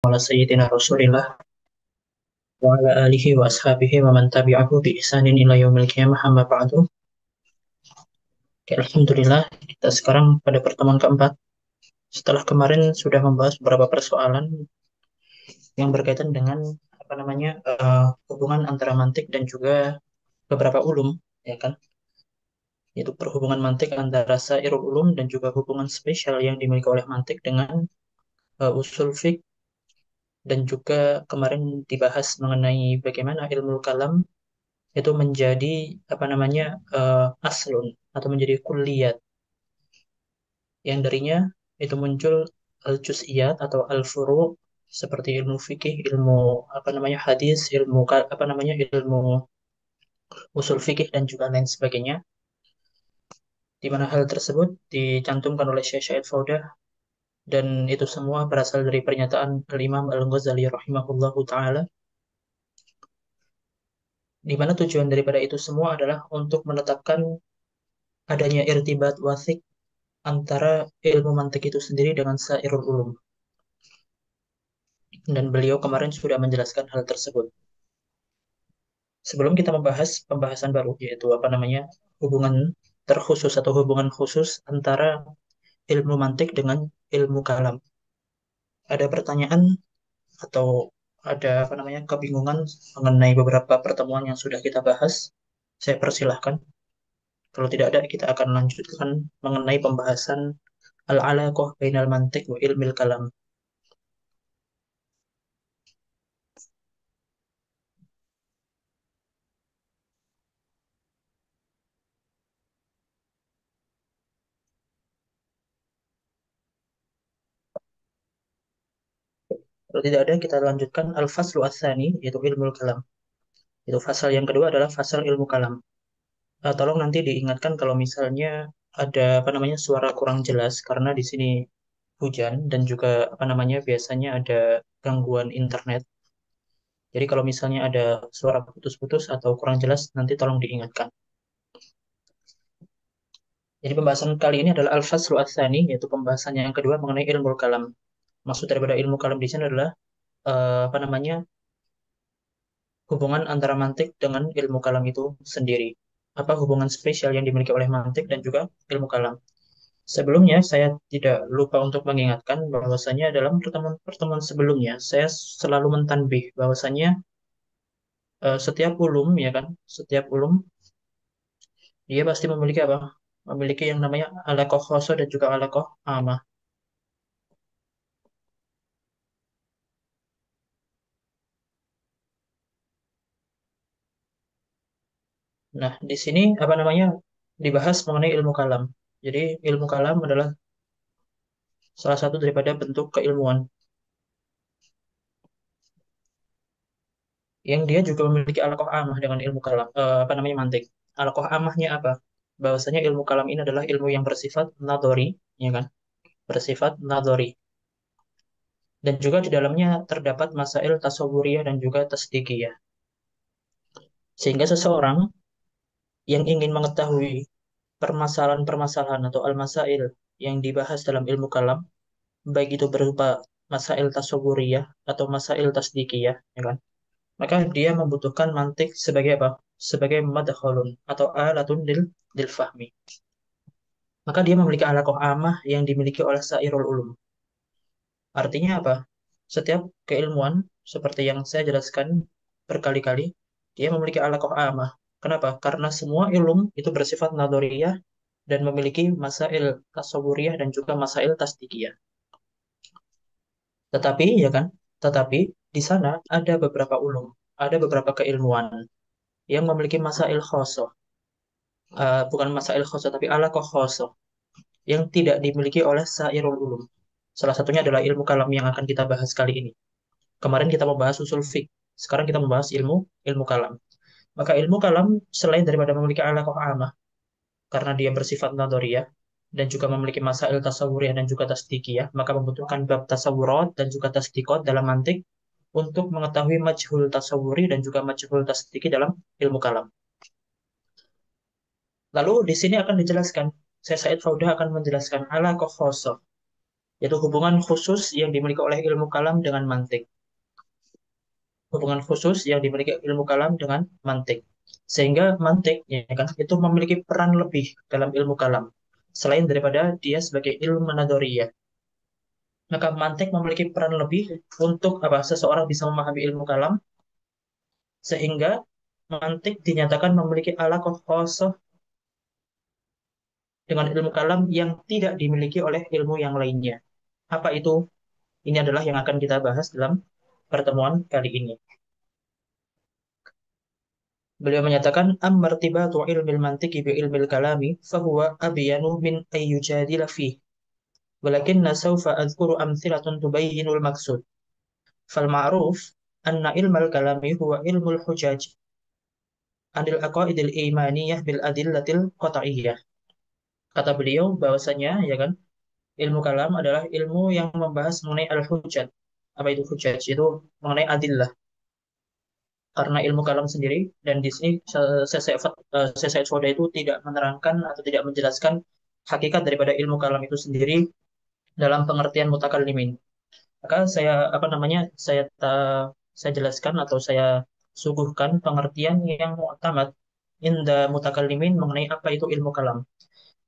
ala sayyidina Rasulillah wa ala alihi wa ashabihi wa man tabi'ahu bi ihsanin ila yaumil qiyamah amma ba'du. Oke, Alhamdulillah, kita sekarang pada pertemuan keempat. Setelah kemarin sudah membahas beberapa persoalan yang berkaitan dengan hubungan antara mantik dan juga beberapa ulum, ya kan? Yaitu perhubungan mantik antara sairul ulum dan juga hubungan spesial yang dimiliki oleh mantik dengan usul fiqh, dan juga kemarin dibahas mengenai bagaimana ilmu kalam itu menjadi aslun atau menjadi kulliyat yang darinya itu muncul al-juz'iyat atau al-furu' seperti ilmu fikih, ilmu hadis, ilmu usul fikih dan juga lain sebagainya, di mana hal tersebut dicantumkan oleh Syekh Syed Faudah, dan itu semua berasal dari pernyataan Al-Imam Al-Ghazali rahimahullahu taala, di mana tujuan daripada itu semua adalah untuk menetapkan adanya irtibat wasik antara ilmu mantik itu sendiri dengan sairul ulum. Dan beliau kemarin sudah menjelaskan hal tersebut. Sebelum kita membahas pembahasan baru, yaitu hubungan terkhusus atau hubungan khusus antara ilmu mantik dengan ilmu kalam. Ada pertanyaan atau ada kebingungan mengenai beberapa pertemuan yang sudah kita bahas? Saya persilahkan. Kalau tidak ada, kita akan lanjutkan mengenai pembahasan al-alaqah bainal mantik wa ilmil kalam. Kalau tidak ada, kita lanjutkan al-faslu ats-tsani, yaitu ilmu kalam. Itu fasal yang kedua adalah fasal ilmu kalam. Tolong nanti diingatkan kalau misalnya ada suara kurang jelas karena di sini hujan dan juga biasanya ada gangguan internet. Jadi kalau misalnya ada suara putus-putus atau kurang jelas, nanti tolong diingatkan. Jadi pembahasan kali ini adalah al-faslu ats-tsani, yaitu pembahasan yang kedua mengenai ilmu kalam. Maksud daripada ilmu kalam di sini adalah eh, apa namanya hubungan antara mantik dengan ilmu kalam itu sendiri. Apa hubungan spesial yang dimiliki oleh mantik dan juga ilmu kalam. Sebelumnya, saya tidak lupa untuk mengingatkan bahwasanya dalam pertemuan-pertemuan sebelumnya, saya selalu mentanbih bahwasanya setiap ulum, ya kan, setiap ulum, dia pasti memiliki apa? Memiliki yang namanya alaqah khoso dan juga alaqah amah. Nah, di sini dibahas mengenai ilmu kalam. Jadi, ilmu kalam adalah salah satu daripada bentuk keilmuan yang dia juga memiliki alaqah amah dengan ilmu kalam, mantik. Alaqah amahnya apa? Bahwasanya ilmu kalam ini adalah ilmu yang bersifat nadori, ya kan? Bersifat nadori. Dan juga di dalamnya terdapat masail tasawuriyah dan juga tasdikiyah. Sehingga seseorang yang ingin mengetahui permasalahan-permasalahan atau al-masail yang dibahas dalam ilmu kalam, baik itu berupa masail tasawuriyah atau masail tasdikiyah, ya kan? Maka dia membutuhkan mantik sebagai apa? Sebagai madkhalun atau alatun lil fahmi. Maka dia memiliki alaqah amah yang dimiliki oleh sairul ulum. Artinya apa? Setiap keilmuan seperti yang saya jelaskan berkali-kali, dia memiliki alaqah amah. Kenapa? Karena semua ilmu itu bersifat nadoriyah dan memiliki masail tasawuriyah dan juga masail tasdikiyah. Tetapi, ya kan? Tetapi di sana ada beberapa ulum, ada beberapa keilmuan yang memiliki masail khosoh. Bukan masail khosoh, tapi alaqah khosoh yang tidak dimiliki oleh sairul ulum. Salah satunya adalah ilmu kalam yang akan kita bahas kali ini. Kemarin kita membahas usul fiqh, sekarang kita membahas ilmu ilmu kalam. Maka ilmu kalam selain daripada memiliki alaqah amah karena dia bersifat nadoriyah dan juga memiliki masail tasawuriyah dan juga tasdikiyah, maka membutuhkan bab tasawurat dan juga tasdikot dalam mantik untuk mengetahui majhul tasawuri dan juga majhul tasdiki dalam ilmu kalam. Lalu di sini akan dijelaskan, saya Said Faudah akan menjelaskan alaqah khosoh. yaitu hubungan khusus yang dimiliki oleh ilmu kalam dengan mantik. Hubungan khusus yang dimiliki ilmu kalam dengan mantik. Sehingga mantik, ya kan, itu memiliki peran lebih dalam ilmu kalam. Selain daripada dia sebagai ilmu nadoriyah. Maka mantik memiliki peran lebih untuk apa? Seseorang bisa memahami ilmu kalam, sehingga mantik dinyatakan memiliki alaqah khosoh dengan ilmu kalam yang tidak dimiliki oleh ilmu yang lainnya. Apa itu? Ini adalah yang akan kita bahas dalam pertemuan kali ini. Beliau menyatakan ammartibatu ilmil mantiki bi ilmil kalami fahuwa abyanu min ayyujadila fih. Walakinna sawfa adhkuru amthilatun tubayyinul maksud. Fal ma'ruf anna ilmal kalami huwa ilmul hujaj anil aqaidil imaniyah bil adillatil qat'iyyah. Kata beliau bahwasanya ya kan ilmu kalam adalah ilmu yang membahas mengenai al-hujjat. Apa itu hujjat? Itu mengenai adillah. Karena ilmu kalam sendiri dan di sini Syekh Soda itu tidak menerangkan atau tidak menjelaskan hakikat daripada ilmu kalam itu sendiri dalam pengertian mutakallimin. Maka saya jelaskan atau saya suguhkan pengertian yang mu'tamad inda mutakallimin mengenai apa itu ilmu kalam,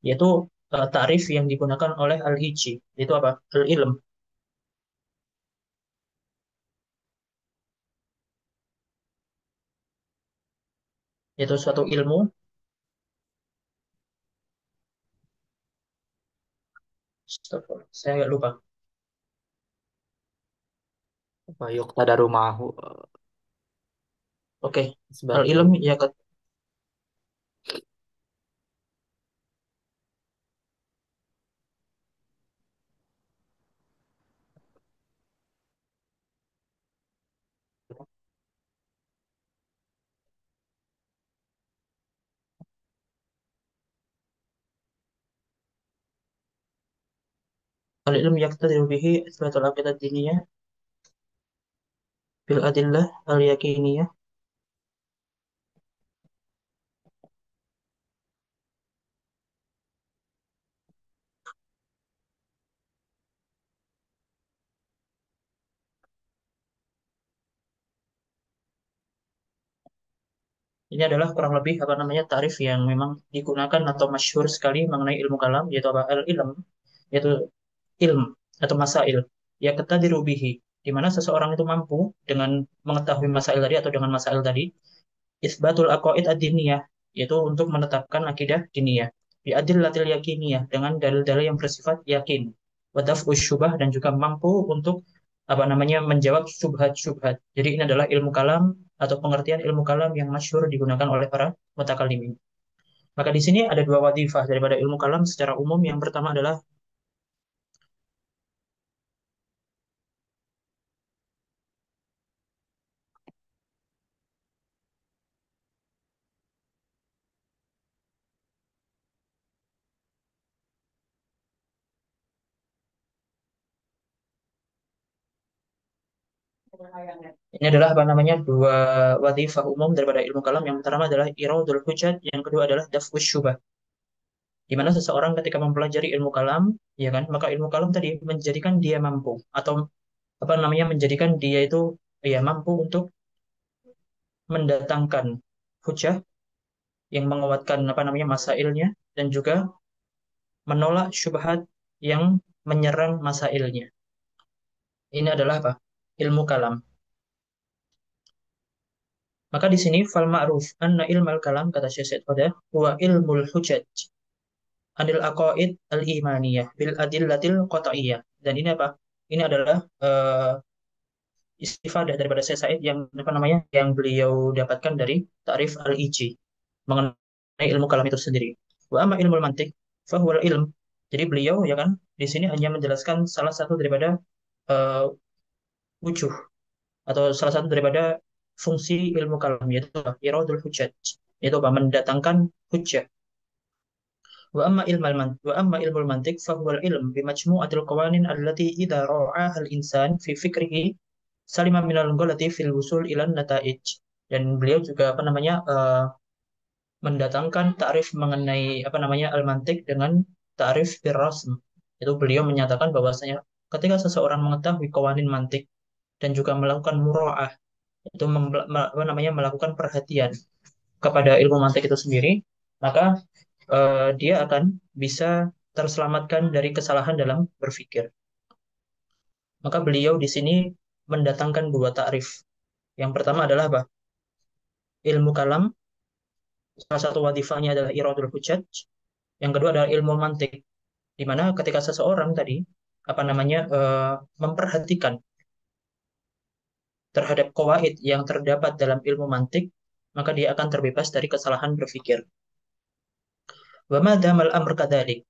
yaitu ta'rif yang digunakan oleh Al-Hijji, itu apa? Al-ilm, yaitu suatu ilmu. Astagfirullah, saya agak lupa. Wa yuqtadaru ma'ahu Oke, sebatul. al-ilm ya al-ilm yaqtadiru bihi itsbatul aqidah diniyah bil adillah al-yakiniyah. Ini adalah kurang lebih apa namanya tarif yang memang digunakan atau masyhur sekali mengenai ilmu kalam, yaitu apa? Al-ilm, yaitu ilm atau masail. Ya qtadiru bihi, di mana seseorang itu mampu dengan mengetahui masail tadi atau dengan masail tadi isbatul aqaid ad-diniyah, yaitu untuk menetapkan akidah diniyah. Bi adillatil yakiniyah, dengan dalil-dalil yang bersifat yakin. Wa daf'us syubah, dan juga mampu untuk apa namanya menjawab syubhat-syubhat. Jadi ini adalah ilmu kalam atau pengertian ilmu kalam yang masyhur digunakan oleh para mutakallimin. Maka di sini ada dua wadifah daripada ilmu kalam secara umum. Yang pertama adalah ini adalah apa namanya dua wadifah umum daripada ilmu kalam. Yang pertama adalah iradul hujjat, yang kedua adalah daf'us syubah. Di mana seseorang ketika mempelajari ilmu kalam, ya kan, maka ilmu kalam tadi menjadikan dia mampu atau apa namanya menjadikan dia itu ya mampu untuk mendatangkan hujah yang menguatkan apa namanya masailnya, dan juga menolak syubhat yang menyerang masailnya. Ini adalah apa? Ilmu kalam. Maka di sini fal ma'ruf anna ilmal kalam, kata Syekh Said Qadah, huwa ilmul hujaj anil aqaid al imaniyah bil adillatil qat'iyyah. Dan ini apa? Ini adalah istifadah daripada Syekh Said yang apa namanya yang beliau dapatkan dari ta'rif al-Iji mengenai ilmu kalam itu sendiri. Wa amma ilmu mantik fahuwal ilm. Jadi beliau ya kan di sini hanya menjelaskan salah satu daripada uh, wujuh atau salah satu daripada fungsi ilmu kalam, yaitu iradul hujjat, yaitu apa? Mendatangkan hujjah. Wa amma ilmul mantik fahuwal ilm bi majmu'atil qawanin allati idza ra'aha al-insan fi fikrihi salima minal ghalati fil wusul ilan nataij. Dan beliau juga apa namanya mendatangkan takrif mengenai apa namanya al-mantik dengan takrif bir-rasm. Itu beliau menyatakan bahwasanya ketika seseorang mengetahui qawanin mantik dan juga melakukan mura'ah, itu apa namanya melakukan perhatian kepada ilmu mantik itu sendiri, maka dia akan bisa terselamatkan dari kesalahan dalam berpikir. Maka beliau di sini mendatangkan dua takrif. Yang pertama adalah apa? Ilmu kalam, salah satu wadifahnya adalah iradul hujjaj. Yang kedua adalah ilmu mantik, di mana ketika seseorang tadi apa namanya memperhatikan terhadap qawaid yang terdapat dalam ilmu mantik, maka dia akan terbebas dari kesalahan berpikir. Wa madamal amr kadzalik.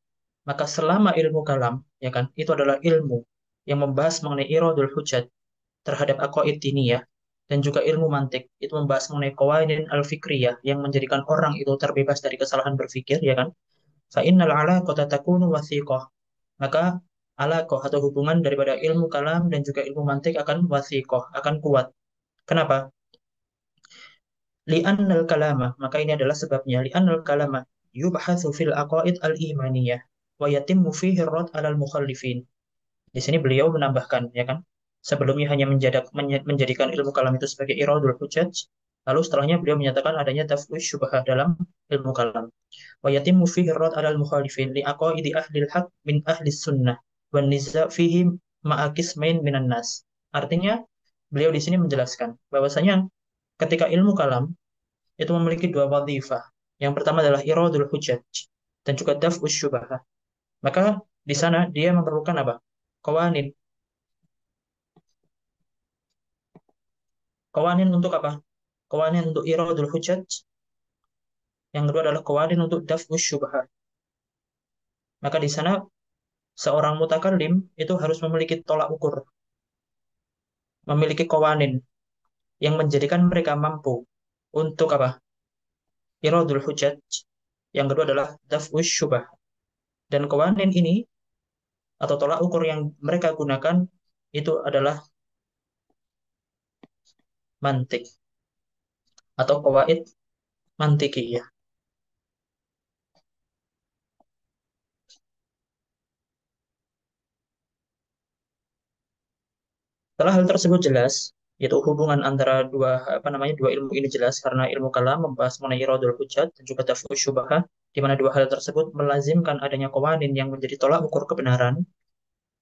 Maka selama ilmu kalam, ya kan, itu adalah ilmu yang membahas mengenai iradul hujjat terhadap aqaid diniyah dan juga ilmu mantik itu membahas mengenai qawaidin al-fikriyah yang menjadikan orang itu terbebas dari kesalahan berpikir, ya kan? Fa innal alaqata takunu wathiqah. Maka alaqah atau hubungan daripada ilmu kalam dan juga ilmu mantik akan wathiqah, akan kuat. Kenapa? Li'annal kalama, maka ini adalah sebabnya. Li'annal kalama yubhatsu fil aqaid al-imaniyah wa yatimmu fihi ar-rad 'alal mukhallifin. Di sini beliau menambahkan, ya kan? Sebelumnya hanya menjadikan ilmu kalam itu sebagai iradul hujjaj, lalu setelahnya beliau menyatakan adanya tafwid syubhah dalam ilmu kalam. Wa yatimmu fihi ar-rad 'alal mukhalifin li aqaidi ahli al-haq min ahli sunnah wan niza' fihi ma'a qismain minan nas. Artinya, beliau di sini menjelaskan bahwasanya ketika ilmu kalam itu memiliki dua wadhifah. Yang pertama adalah iradul hujjaj dan juga daf'us syubhah. Maka di sana dia memerlukan apa? Qawanin. Qawanin untuk apa? Qawanin untuk iradul hujjaj. Yang kedua adalah qawanin untuk daf'us syubhah. Maka di sana seorang mutakallim itu harus memiliki tolak ukur, memiliki qawanin yang menjadikan mereka mampu untuk apa? Iradul hujjaj. Yang kedua adalah daf'us syubhah. Dan qawanin ini atau tolak ukur yang mereka gunakan itu adalah mantik atau qawaid mantikiyah. Setelah hal tersebut jelas, yaitu hubungan antara dua ilmu ini jelas karena ilmu kalam membahas mengenai iradul hujjat dan juga daf'us syubhah, di mana dua hal tersebut melazimkan adanya qawanin yang menjadi tolak ukur kebenaran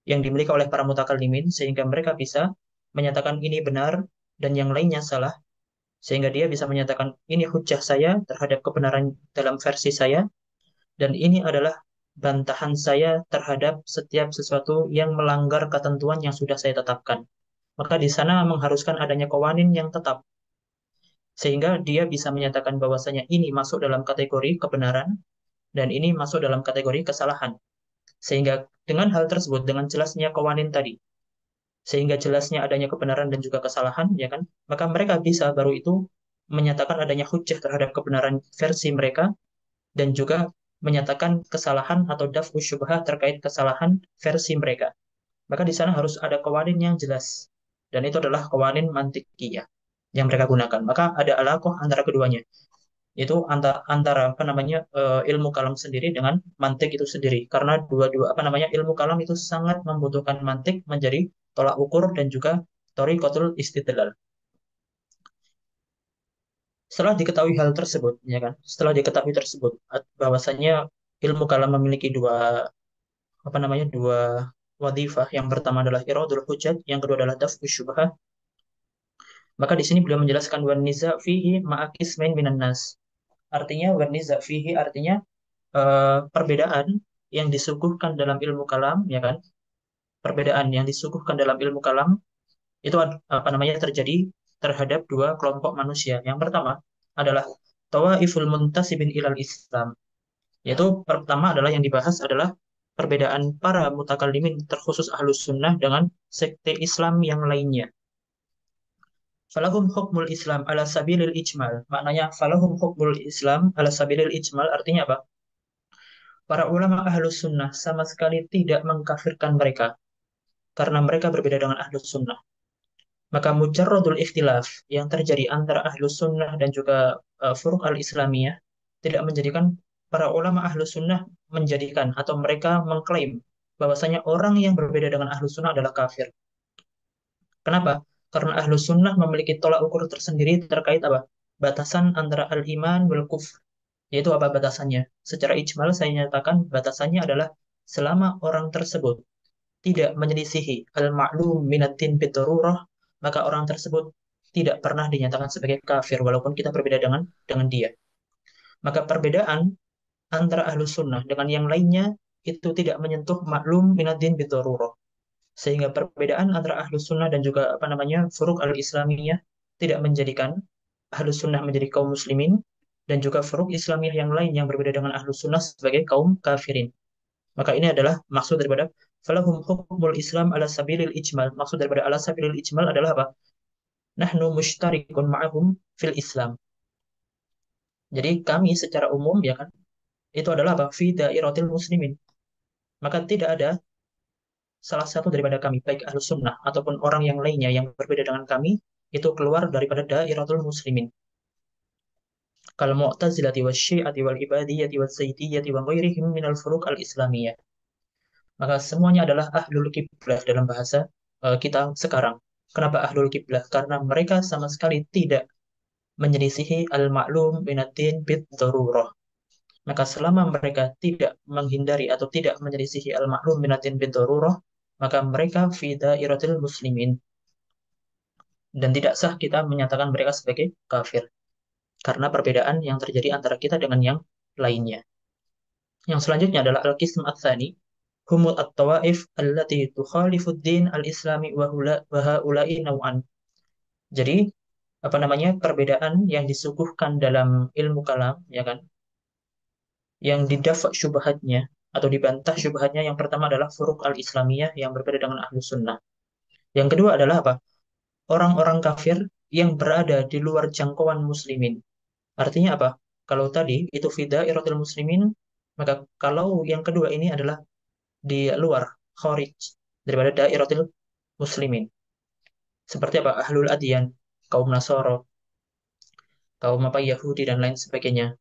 yang dimiliki oleh para mutakallimin sehingga mereka bisa menyatakan ini benar dan yang lainnya salah, sehingga dia bisa menyatakan ini hujjah saya terhadap kebenaran dalam versi saya dan ini adalah bantahan saya terhadap setiap sesuatu yang melanggar ketentuan yang sudah saya tetapkan. Maka di sana mengharuskan adanya qawanin yang tetap, sehingga dia bisa menyatakan bahwasanya ini masuk dalam kategori kebenaran dan ini masuk dalam kategori kesalahan. Sehingga dengan hal tersebut, dengan jelasnya qawanin tadi, sehingga jelasnya adanya kebenaran dan juga kesalahan, ya kan? Maka mereka bisa baru itu menyatakan adanya hujjah terhadap kebenaran versi mereka dan juga menyatakan kesalahan atau daf'u syubhah terkait kesalahan versi mereka. Maka di sana harus ada qawanin yang jelas. Dan itu adalah qawanin mantikiyah yang mereka gunakan. Maka ada alaqah antara keduanya. Itu antara apa namanya ilmu kalam sendiri dengan mantik itu sendiri. Karena dua-dua apa namanya ilmu kalam itu sangat membutuhkan mantik menjadi tolak ukur dan juga thoriqatul istidlal. Setelah diketahui hal tersebut, ya kan? Setelah diketahui tersebut bahwasanya ilmu kalam memiliki apa namanya dua wadifah. Yang pertama adalah iradul hujjat, yang kedua adalah daf'us syubhat. Maka di sini beliau menjelaskan wan niza fihi ma'akismain minan nas. Artinya wan niza fihi artinya perbedaan yang disuguhkan dalam ilmu kalam, ya kan? Perbedaan yang disuguhkan dalam ilmu kalam itu apa namanya terjadi terhadap dua kelompok manusia. Yang pertama adalah tawaiful muntasibin ilal Islam. Yaitu pertama adalah yang dibahas adalah perbedaan para mutakallimin terkhusus ahlus sunnah dengan sekte Islam yang lainnya. Falahum hukmul Islam ala sabilil ijmal. Maknanya falahum hukmul Islam ala sabilil ijmal artinya apa? Para ulama ahlus sunnah sama sekali tidak mengkafirkan mereka karena mereka berbeda dengan ahlus sunnah. Maka mujarradul ikhtilaf yang terjadi antara ahlus sunnah dan juga furuq al-islamiyah tidak menjadikan para ulama ahlus sunnah menjadikan atau mereka mengklaim bahwasanya orang yang berbeda dengan ahlu sunnah adalah kafir. Kenapa? Karena ahlu sunnah memiliki tolak ukur tersendiri terkait apa? Batasan antara al-iman wal kufr. Yaitu apa batasannya? Secara ijmal saya nyatakan batasannya adalah selama orang tersebut tidak menyelisihi al-ma'lum minatin bidarurah, maka orang tersebut tidak pernah dinyatakan sebagai kafir walaupun kita berbeda dengan dia. Maka perbedaan antara ahlu sunnah dengan yang lainnya itu tidak menyentuh maklum minatin bidarurah. Sehingga perbedaan antara ahlu sunnah dan juga apa namanya furuk al-islamiyah tidak menjadikan ahlu sunnah menjadi kaum muslimin dan juga furuk islamiyah yang lain yang berbeda dengan ahlu sunnah sebagai kaum kafirin. Maka ini adalah maksud daripada falahum hukmul Islam ala sabilil ijmal. Maksud daripada ala sabilil ijmal adalah apa? Nahnu mushtarikun ma'ahum fil Islam. Jadi kami secara umum ya kan itu adalah apa? Fi dairatil muslimin. Maka tidak ada salah satu daripada kami baik ahlu sunnah ataupun orang yang lainnya yang berbeda dengan kami itu keluar daripada dairatul muslimin. Kal mu'tazilati wa syi'ati wal ibadiyati wa zaidiyati wa ghairihim minal furuq al-islamiyah. Maka semuanya adalah ahlul kiblah dalam bahasa kita sekarang. Kenapa ahlul kiblah? Karena mereka sama sekali tidak menyelisihi al-ma'lum binatin bid darurah. Maka selama mereka tidak menghindari atau tidak menyelisihi al-ma'lum binatin bid darurah, maka mereka fi dairatil muslimin dan tidak sah kita menyatakan mereka sebagai kafir karena perbedaan yang terjadi antara kita dengan yang lainnya. Yang selanjutnya adalah al-qism ats-tsani, humul at-tawaif allati tukhalifu ad-din al-islami wa haula'i naw'an. Jadi, apa namanya? Perbedaan yang disuguhkan dalam ilmu kalam, ya kan? Yang didafa syubhatnya atau dibantah syubhatnya yang pertama adalah furuk al-islamiyah yang berbeda dengan ahlu sunnah. Yang kedua adalah apa? Orang-orang kafir yang berada di luar jangkauan muslimin. Artinya apa? Kalau tadi itu fida iratul muslimin, maka kalau yang kedua ini adalah di luar kharij daripada dairatul muslimin. Seperti apa? Ahlul adyan, kaum Nasoro, kaum apa Yahudi dan lain sebagainya.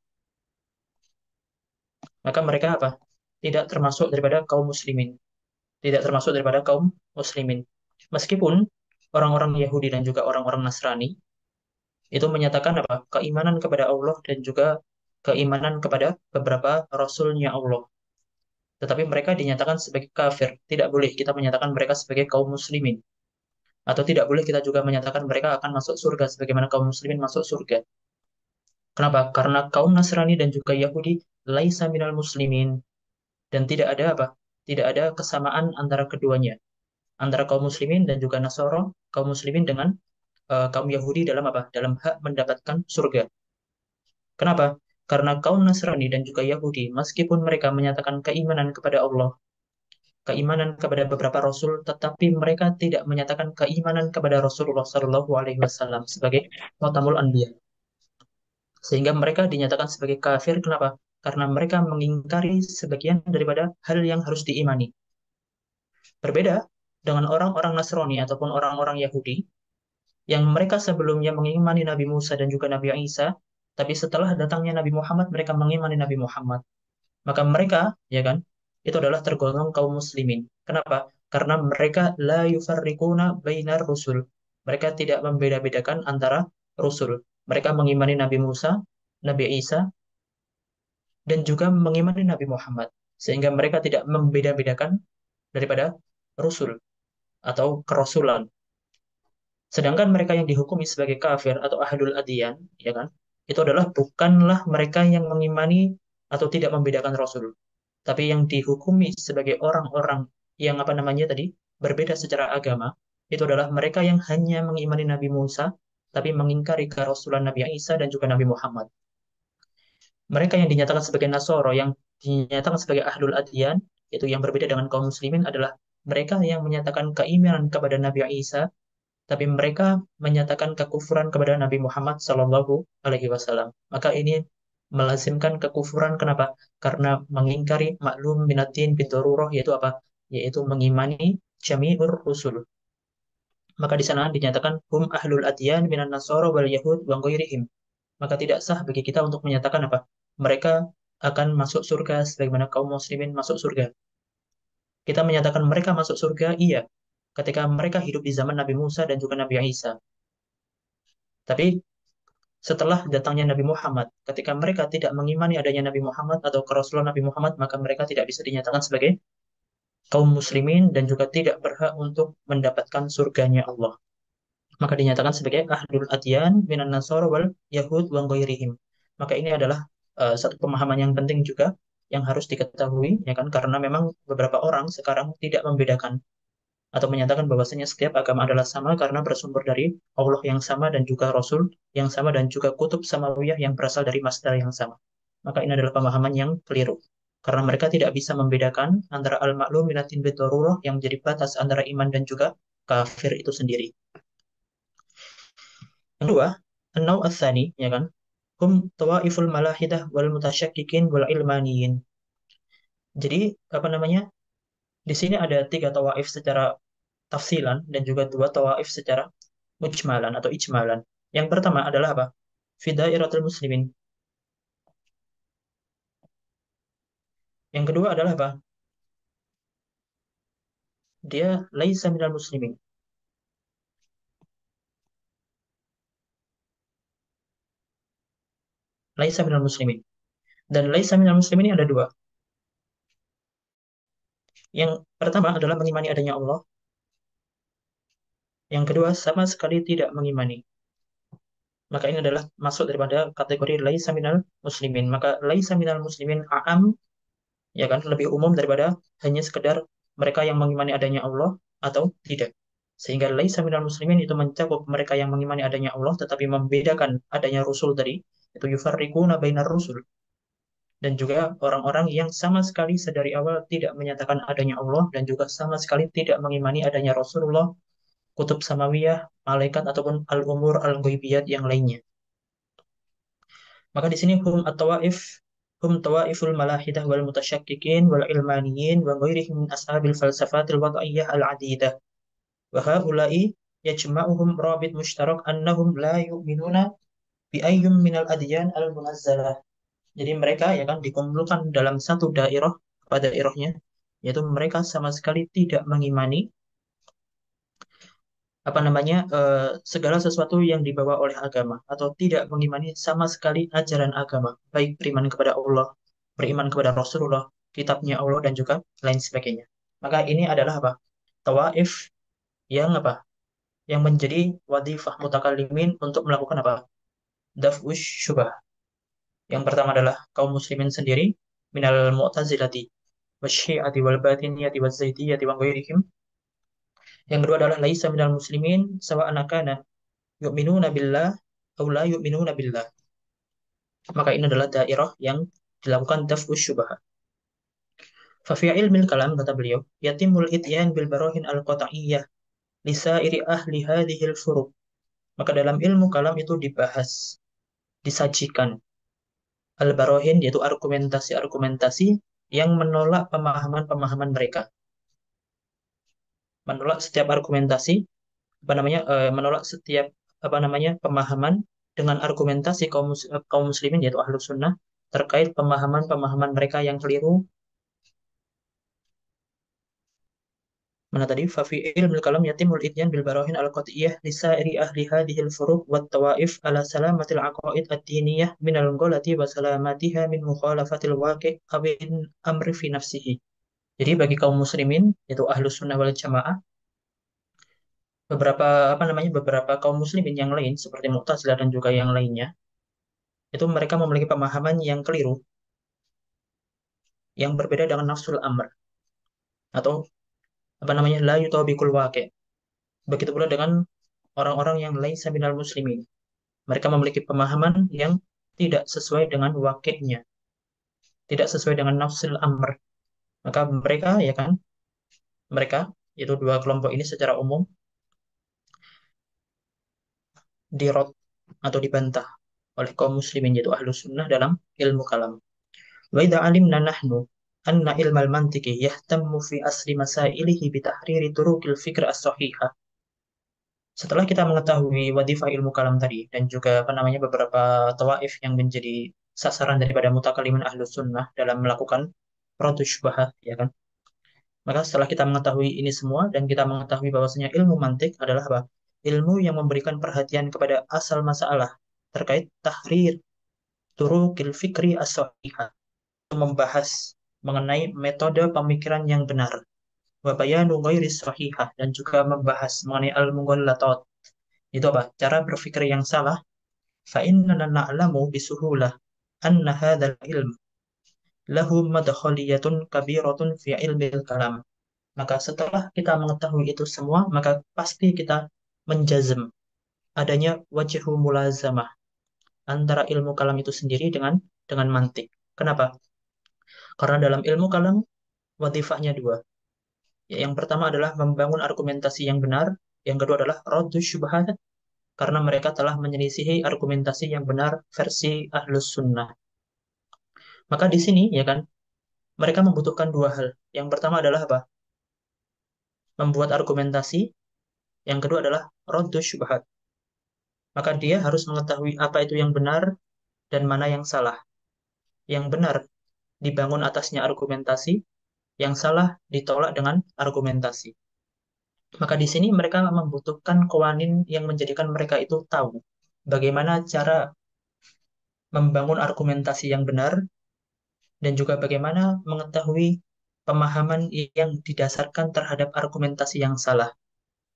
Maka mereka apa? Tidak termasuk daripada kaum muslimin, tidak termasuk daripada kaum muslimin. Meskipun orang-orang Yahudi dan juga orang-orang Nasrani itu menyatakan apa? Keimanan kepada Allah dan juga keimanan kepada beberapa rasulnya Allah. Tetapi mereka dinyatakan sebagai kafir. Tidak boleh kita menyatakan mereka sebagai kaum muslimin. Atau tidak boleh kita juga menyatakan mereka akan masuk surga sebagaimana kaum muslimin masuk surga. Kenapa? Karena kaum Nasrani dan juga Yahudi laisa minal muslimin dan tidak ada apa? Tidak ada kesamaan antara keduanya. Antara kaum muslimin dan juga Nasoro, kaum muslimin dengan kaum Yahudi dalam apa? Dalam hak mendapatkan surga. Kenapa? Karena kaum Nasrani dan juga Yahudi, meskipun mereka menyatakan keimanan kepada Allah, keimanan kepada beberapa rasul, tetapi mereka tidak menyatakan keimanan kepada Rasulullah Shallallahu Alaihi Wasallam sebagai Khatamul Anbiya, sehingga mereka dinyatakan sebagai kafir. Kenapa? Karena mereka mengingkari sebagian daripada hal yang harus diimani. Berbeda dengan orang-orang Nasrani ataupun orang-orang Yahudi yang mereka sebelumnya mengimani Nabi Musa dan juga Nabi Isa, tapi setelah datangnya Nabi Muhammad mereka mengimani Nabi Muhammad. Maka mereka, ya kan, itu adalah tergolong kaum muslimin. Kenapa? Karena mereka la yufarriquna bainar rusul. Mereka tidak membeda-bedakan antara rusul. Mereka mengimani Nabi Musa, Nabi Isa, dan juga mengimani Nabi Muhammad. Sehingga mereka tidak membeda-bedakan daripada rusul atau kerasulan. Sedangkan mereka yang dihukumi sebagai kafir atau ahlul adiyan, ya kan, itu adalah bukanlah mereka yang mengimani atau tidak membedakan rasul, tapi yang dihukumi sebagai orang-orang yang apa namanya tadi berbeda secara agama itu adalah mereka yang hanya mengimani Nabi Musa tapi mengingkari kerasulan Nabi Isa dan juga Nabi Muhammad. Mereka yang dinyatakan sebagai Nasoro, yang dinyatakan sebagai Ahlul Adyan, itu yang berbeda dengan kaum muslimin adalah mereka yang menyatakan keimanan kepada Nabi Isa tapi mereka menyatakan kekufuran kepada Nabi Muhammad Sallallahu Alaihi Wasallam. Maka ini melazimkan kekufuran. Kenapa? Karena mengingkari maklum minatin bidaruroh, yaitu apa? Yaitu mengimani jami'ur rusul. Maka di sana dinyatakan hum ahlul adyan minan nasara wal yahud wa ghairihim. Maka tidak sah bagi kita untuk menyatakan apa? Mereka akan masuk surga sebagaimana kaum muslimin masuk surga. Kita menyatakan mereka masuk surga, iya, ketika mereka hidup di zaman Nabi Musa dan juga Nabi Isa. Tapi setelah datangnya Nabi Muhammad, ketika mereka tidak mengimani adanya Nabi Muhammad atau kerasulan Nabi Muhammad, maka mereka tidak bisa dinyatakan sebagai kaum muslimin dan juga tidak berhak untuk mendapatkan surganya Allah. Maka dinyatakan sebagai ahlul adyan minan nasara wal yahud wa ghairihim. Maka ini adalah satu pemahaman yang penting juga yang harus diketahui, ya kan, karena memang beberapa orang sekarang tidak membedakan atau menyatakan bahwasanya setiap agama adalah sama karena bersumber dari Allah yang sama dan juga Rasul yang sama dan juga kutub samawiyah yang berasal dari masdar yang sama. Maka ini adalah pemahaman yang keliru. Karena mereka tidak bisa membedakan antara al-ma'lum minatin bidarurah yang menjadi batas antara iman dan juga kafir itu sendiri. Yang kedua, an-naw ats-tsani, ya kan? Hum tawaiful malahidah wal mutasyakkikin wal ilmaniyin. Jadi, apa namanya? Di sini ada tiga tawaif secara tafsilan dan juga dua tawaif secara mujmalan atau ijmalan. Yang pertama adalah apa? Fidairatul muslimin. Yang kedua adalah apa? Dia laisa minal muslimin. Laisa minal muslimin. Dan laisa minal muslimin ini ada dua. Yang pertama adalah mengimani adanya Allah. Yang kedua sama sekali tidak mengimani. Maka ini adalah masuk daripada kategori laisa minal muslimin. Maka laisa minal muslimin a'am, ya kan, lebih umum daripada hanya sekedar mereka yang mengimani adanya Allah atau tidak. Sehingga laisa minal muslimin itu mencakup mereka yang mengimani adanya Allah tetapi membedakan adanya Rasul tadi, itu yufarriquna bainar rusul, dan juga orang-orang yang sama sekali sedari awal tidak menyatakan adanya Allah dan juga sama sekali tidak mengimani adanya Rasulullah, kutub samawiyah, malaikat ataupun al-umur al-ghaibiyat yang lainnya. Maka di sini hum tawaiful malahidah wal mutasyakkikin wal ilmaniyin wa ghairihim min ashabil falsafatil wad'iyah al-adidah. Wa haula'i yajma'uhum rabit mushtarak annahum la yu'minuna bi ayyum minal adyan al-munazzalah. Jadi mereka, ya kan, dikumpulkan dalam satu daerah, pada daerahnya, yaitu mereka sama sekali tidak mengimani apa namanya segala sesuatu yang dibawa oleh agama atau tidak mengimani sama sekali ajaran agama, baik beriman kepada Allah, beriman kepada Rasulullah, kitabnya Allah dan juga lain sebagainya. Maka ini adalah apa? Tawaif yang apa? Yang menjadi wadifah mutakallimin untuk melakukan apa? Daf'ush syubah. Yang pertama adalah kaum muslimin sendiri minal mu'tazilati wasyi'ati wal batiniyati waz zaidiyati wa ghairihim. Yang kedua adalah laisa minal muslimin sawa'an kana yu'minuna billah aw la yu'minuna billah. Maka ini adalah daerah yang dilakukan daf'us syubhat. Fa fi ilmil kalam, kata beliau, yatimul ityan bil barahin al qat'iyyah lisairi ahli hadhil furuq. Maka dalam ilmu kalam itu dibahas, disajikan al barahin, yaitu argumentasi-argumentasi yang menolak pemahaman-pemahaman mereka. Menolak setiap argumentasi, apa namanya, menolak setiap apa namanya pemahaman dengan argumentasi kaum muslimin yaitu ahlu sunnah terkait pemahaman-pemahaman mereka yang keliru. Mana tadi, fa fi ilmil kalam yatimul ityan bil barahin al qat'iyyah lisairi ahli hadhil furuq wat tawaif ala salamatil aqaid ad-diniyah min al ghalati wa salamatiha min mukhalafatil waqi' awin amri fi nafsihi. Jadi bagi kaum muslimin yaitu ahlu sunnah wal jamaah, beberapa kaum muslimin yang lain seperti Mu'tazilah dan juga yang lainnya, itu mereka memiliki pemahaman yang keliru yang berbeda dengan nafsul amr atau apa namanya la yutabiqul waqi'. Begitu pula dengan orang-orang yang lain minal muslimin. Mereka memiliki pemahaman yang tidak sesuai dengan wakilnya, tidak sesuai dengan nafsul amr. Maka mereka, ya kan, mereka itu dua kelompok ini secara umum dirot atau dibantah oleh kaum muslimin yaitu ahlu sunnah dalam ilmu kalam. Wa idza alimna nahnu anna ilmal mantiki yahtammu fi asli masailihi bi tahriri turuqil fikr as-sahihah. Setelah kita mengetahui wadifah ilmu kalam tadi dan juga apa namanya beberapa tawaif yang menjadi sasaran daripada mutakalimin ahlus sunnah dalam melakukan protes syubhat, ya kan, Maka setelah kita mengetahui ini semua dan kita mengetahui bahwasanya ilmu mantik adalah apa? Ilmu yang memberikan perhatian kepada asal masalah terkait tahrir turukil fikri as-sahihah, membahas mengenai metode pemikiran yang benar, wa bayanu ghairi sahihah, dan juga membahas mengenai al-mughallatat. Itu apa? Cara berpikir yang salah. Fa innana na'lamu bisuhulah anna hadzal ilm lahu madkhaliyatun kabiratun fi ilmil kalam. Maka setelah kita mengetahui itu semua, maka pasti kita menjazm adanya wajhu mulazamah antara ilmu kalam itu sendiri dengan mantik. Kenapa? Karena dalam ilmu kalam wadifahnya dua. Ya, yang pertama adalah membangun argumentasi yang benar, yang kedua adalah raddu syubhat, karena mereka telah menyelisihi argumentasi yang benar versi ahlus sunnah. Maka di sini ya kan, mereka membutuhkan dua hal. Yang pertama adalah apa? Membuat argumentasi, yang kedua adalah raddu syubhat. Maka dia harus mengetahui apa itu yang benar dan mana yang salah. Yang benar dibangun atasnya argumentasi, yang salah ditolak dengan argumentasi. Maka di sini mereka membutuhkan qawanin yang menjadikan mereka itu tahu bagaimana cara membangun argumentasi yang benar dan juga bagaimana mengetahui pemahaman yang didasarkan terhadap argumentasi yang salah.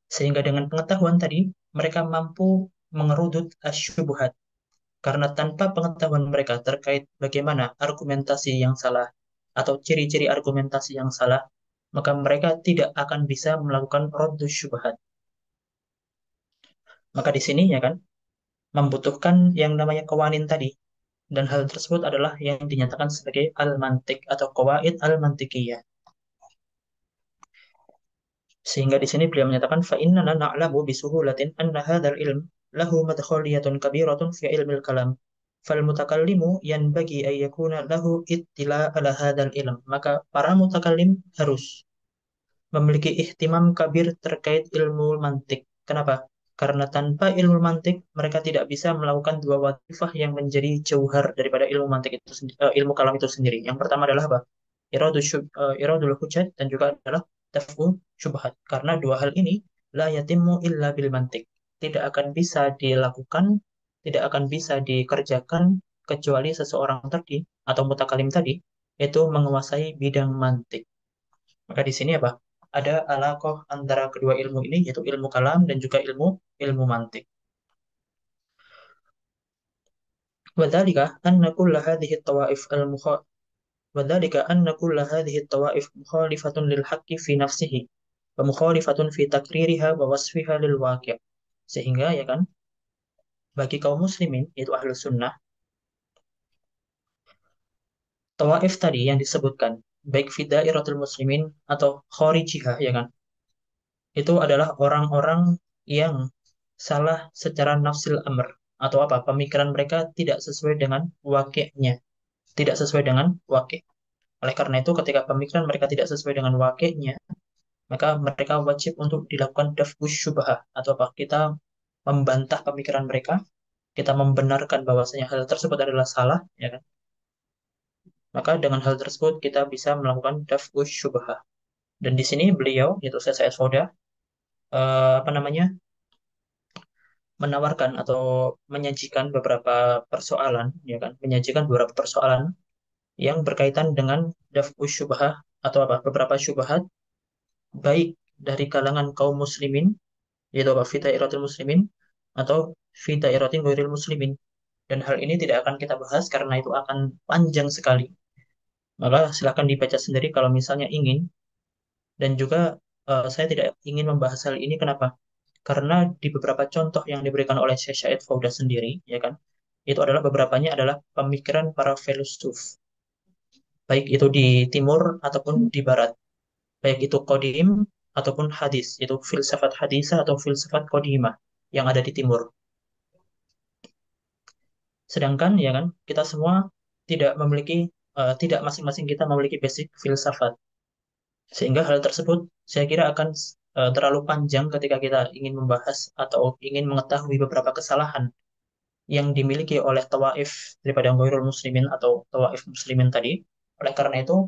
Sehingga dengan pengetahuan tadi, mereka mampu mengerudut asyubuhat. Karena tanpa pengetahuan mereka terkait bagaimana argumentasi yang salah atau ciri-ciri argumentasi yang salah, maka mereka tidak akan bisa melakukan raddu syubhat. Maka di sini ya kan, membutuhkan yang namanya qawanin tadi. Dan hal tersebut adalah yang dinyatakan sebagai al-mantik atau qawaid al-mantikiyah. Sehingga di sini beliau menyatakan fa innana na'lamu bisuhulatin anna hadzal ilm lahu madkhaliyatun kabiratun fi ilmil kalam. Fal mutakallimu yanbaghi ay yakuna lahu ittila ala hadzal ilm. Maka para mutakallim harus memiliki ihtimam kabir terkait ilmu mantik. Kenapa? Karena tanpa ilmu mantik mereka tidak bisa melakukan dua watifah yang menjadi jauhar daripada ilmu mantik itu sendiri, ilmu kalam itu sendiri. Yang pertama adalah apa? Iradul hujjat dan juga adalah daf'u syubhat. Karena dua hal ini la yatimmu illa bil mantik. Tidak akan bisa dilakukan, tidak akan bisa dikerjakan kecuali seseorang tadi atau mutakalim tadi itu menguasai bidang mantik. Maka di sini apa? Ada alaqah antara kedua ilmu ini yaitu ilmu kalam dan juga ilmu ilmu mantik. وذلك أن كل هذه الطوائف وذلك أن كل هذه الطوائف مخالفة للحق في نفسه ومخالفة في تقريرها ووصفها للواقع. Sehingga ya kan, bagi kaum muslimin yaitu ahlu sunnah, tawaif tadi yang disebutkan baik fidairatul muslimin atau kharijihah ya kan, itu adalah orang-orang yang salah secara nafsil amr atau apa, pemikiran mereka tidak sesuai dengan wakilnya, tidak sesuai dengan wakil. Oleh karena itu ketika pemikiran mereka tidak sesuai dengan wakilnya, maka mereka wajib untuk dilakukan daf'us syubhah atau apa, kita membantah pemikiran mereka, kita membenarkan bahwasanya hal tersebut adalah salah ya kan. Maka dengan hal tersebut kita bisa melakukan daf'us syubhah. Dan di sini beliau yaitu Syekh Fauda apa namanya, menawarkan atau menyajikan beberapa persoalan ya kan, menyajikan beberapa persoalan yang berkaitan dengan daf'u syubhah atau apa, beberapa syubhat baik dari kalangan kaum muslimin yaitu apa, fi dairatul muslimin atau fi dairatin ghairil muslimin. Dan hal ini tidak akan kita bahas karena itu akan panjang sekali, maka silakan dibaca sendiri kalau misalnya ingin. Dan juga saya tidak ingin membahas hal ini, kenapa? Karena di beberapa contoh yang diberikan oleh Syekh Syed Fauda sendiri, ya kan, itu adalah beberapanya adalah pemikiran para filosof, baik itu di timur ataupun di barat, baik itu kodim ataupun hadis, itu filsafat hadisah atau filsafat kodimah yang ada di timur. Sedangkan ya kan, kita semua tidak memiliki, tidak masing-masing kita memiliki basic filsafat. Sehingga hal tersebut saya kira akan terlalu panjang ketika kita ingin membahas atau ingin mengetahui beberapa kesalahan yang dimiliki oleh tawaif daripada ghairul muslimin atau tawaif muslimin tadi. Oleh karena itu,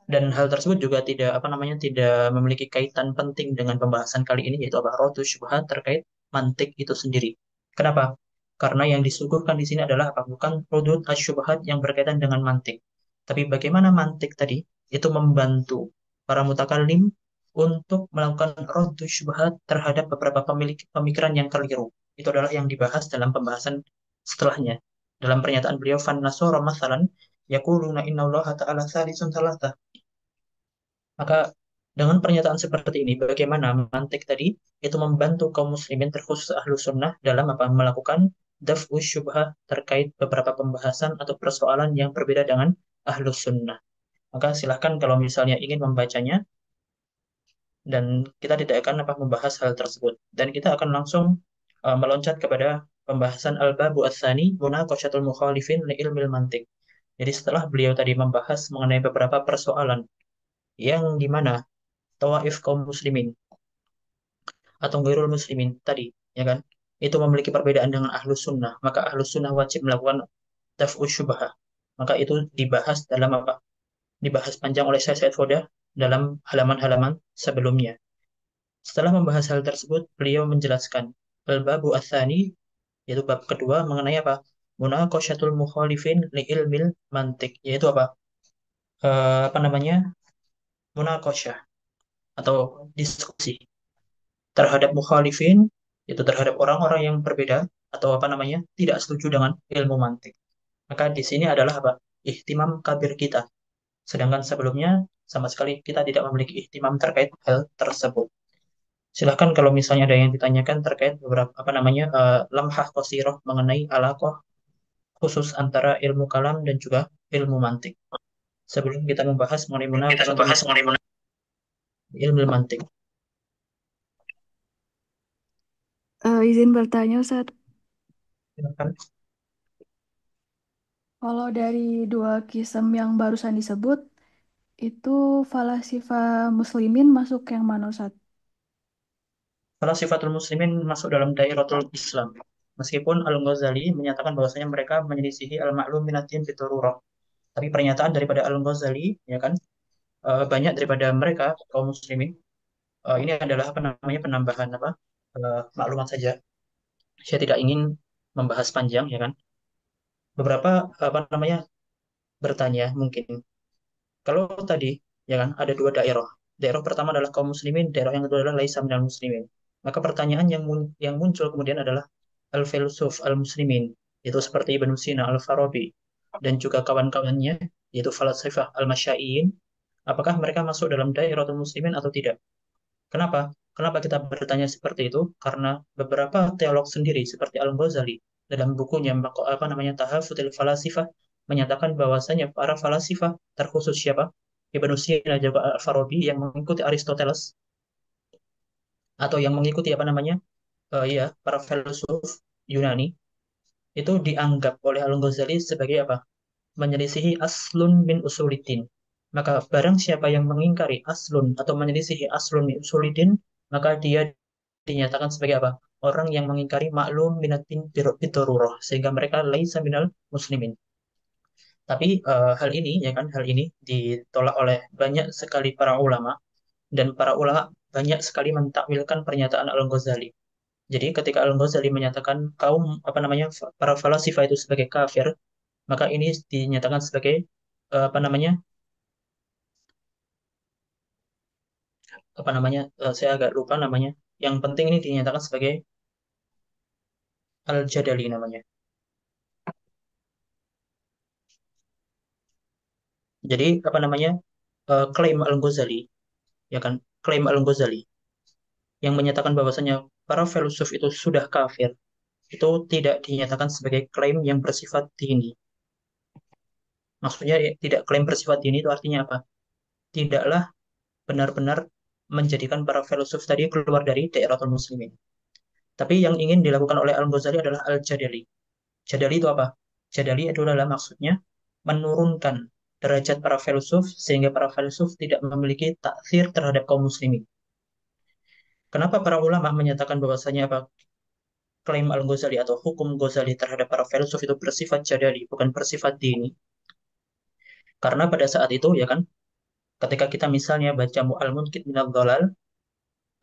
Dan hal tersebut juga tidak apa namanya tidak memiliki kaitan penting dengan pembahasan kali ini yaitu apa rotu syubhat terkait mantik itu sendiri. Kenapa? Karena yang disuguhkan di sini adalah apa? Bukan rudud asyubhat yang berkaitan dengan mantik. Tapi bagaimana mantik tadi itu membantu para mutakallim untuk melakukan rotu syubhat terhadap beberapa pemikiran yang keliru. Itu adalah yang dibahas dalam pembahasan setelahnya. Dalam pernyataan beliau, fan nasara masalan yaquluna innallaha ta'ala salisun salatah. Maka dengan pernyataan seperti ini, bagaimana mantik tadi itu membantu kaum muslimin terkhusus ahlu sunnah dalam apa melakukan daf'u syubhah terkait beberapa pembahasan atau persoalan yang berbeda dengan ahlu sunnah. Maka silahkan kalau misalnya ingin membacanya dan kita tidak akan apa membahas hal tersebut dan kita akan langsung meloncat kepada pembahasan al-babu ats-tsani munaqasyatul mukhalifin li ilmil mantik. Jadi setelah beliau tadi membahas mengenai beberapa persoalan yang di mana tawaif kaum muslimin atau gairul muslimin tadi, ya kan? Itu memiliki perbedaan dengan ahlus sunnah, maka ahlus sunnah wajib melakukan daf'u syubhah. Maka itu dibahas dalam apa? Dibahas panjang oleh Syekh Foda dalam halaman-halaman sebelumnya. Setelah membahas hal tersebut, beliau menjelaskan al-babu ats-tsani yaitu bab kedua mengenai apa? Munaqasyatul mukhalifin li ilmil mantik, yaitu apa? Apa namanya? Munaqasyah atau diskusi terhadap mukhalifin itu terhadap orang-orang yang berbeda atau apa namanya tidak setuju dengan ilmu mantik. Maka di sini adalah apa? Ihtimam kabir kita. Sedangkan sebelumnya sama sekali kita tidak memiliki ihtimam terkait hal tersebut. Silahkan kalau misalnya ada yang ditanyakan terkait beberapa apa namanya lamhah qasirah mengenai alaqah khusus antara ilmu kalam dan juga ilmu mantik. Sebelum kita membahas mengenai Kita munaqashatul membahas mengenai ilmu mantik. Izin bertanya, Ustaz. Silahkan. Kalau dari dua kisem yang barusan disebut, itu falasifa muslimin masuk yang mana, Ustaz? Kalau sifatul muslimin masuk dalam dairatul Islam. Meskipun Al-Ghazali menyatakan bahwasanya mereka menyelisihi al-ma'lum minatin fitururah. Tapi pernyataan daripada Al-Ghazali, ya kan, banyak daripada mereka, kaum muslimin, ini adalah apa namanya penambahan apa maklumat saja. Saya tidak ingin membahas panjang, ya kan. Beberapa apa namanya bertanya mungkin. Kalau tadi, ya kan, ada dua daerah. Daerah pertama adalah kaum muslimin, daerah yang kedua adalah laisa minal muslimin. Maka pertanyaan yang muncul kemudian adalah al-filsuf al-muslimin, yaitu seperti Ibnu Sina, Al-Farabi, dan juga kawan-kawannya, yaitu falasifah al-masyaiyin, apakah mereka masuk dalam daeratul muslimin atau tidak? Kenapa? Kenapa kita bertanya seperti itu? Karena beberapa teolog sendiri seperti Al-Ghazali dalam bukunya apa namanya Tahafutul Falasifah menyatakan bahwasanya para falasifah terkhusus siapa? Ibnu Sina dan juga Al-Farabi yang mengikuti Aristoteles atau yang mengikuti apa namanya? Ya, para filsuf Yunani itu dianggap oleh Al-Ghazali sebagai apa? Menyelisihi aslun min usuliddin. Maka barang siapa yang mengingkari aslun atau menyelisihi aslun min usuliddin, maka dia dinyatakan sebagai apa? Orang yang mengingkari maklum minatin bidarurah sehingga mereka laisa minal muslimin. Tapi hal ini ya kan hal ini ditolak oleh banyak sekali para ulama dan para ulama banyak sekali mentakwilkan pernyataan Al-Ghazali. Jadi ketika Al-Ghazali menyatakan kaum apa namanya para falasifah itu sebagai kafir, maka ini dinyatakan sebagai apa namanya saya agak lupa namanya. Yang penting ini dinyatakan sebagai Al-Jadali namanya. Jadi apa namanya klaim Al-Ghazali ya kan klaim Al-Ghazali yang menyatakan bahwasanya para filsuf itu sudah kafir itu tidak dinyatakan sebagai klaim yang bersifat dini. Maksudnya tidak klaim bersifat dini itu artinya apa? Tidaklah benar-benar menjadikan para filsuf tadi keluar dari daeratul muslimin. Tapi yang ingin dilakukan oleh Al-Ghazali adalah Al-Jadali. Jadali itu apa? Jadali itu adalah maksudnya menurunkan derajat para filsuf sehingga para filsuf tidak memiliki taksir terhadap kaum muslimin. Kenapa para ulama menyatakan bahwasanya apa? Klaim Al-Ghazali atau hukum Ghazali terhadap para filsuf itu bersifat jadali, bukan bersifat dini. Karena pada saat itu ya kan Ketika kita misalnya baca Al-Munqidh Minadh Dhalal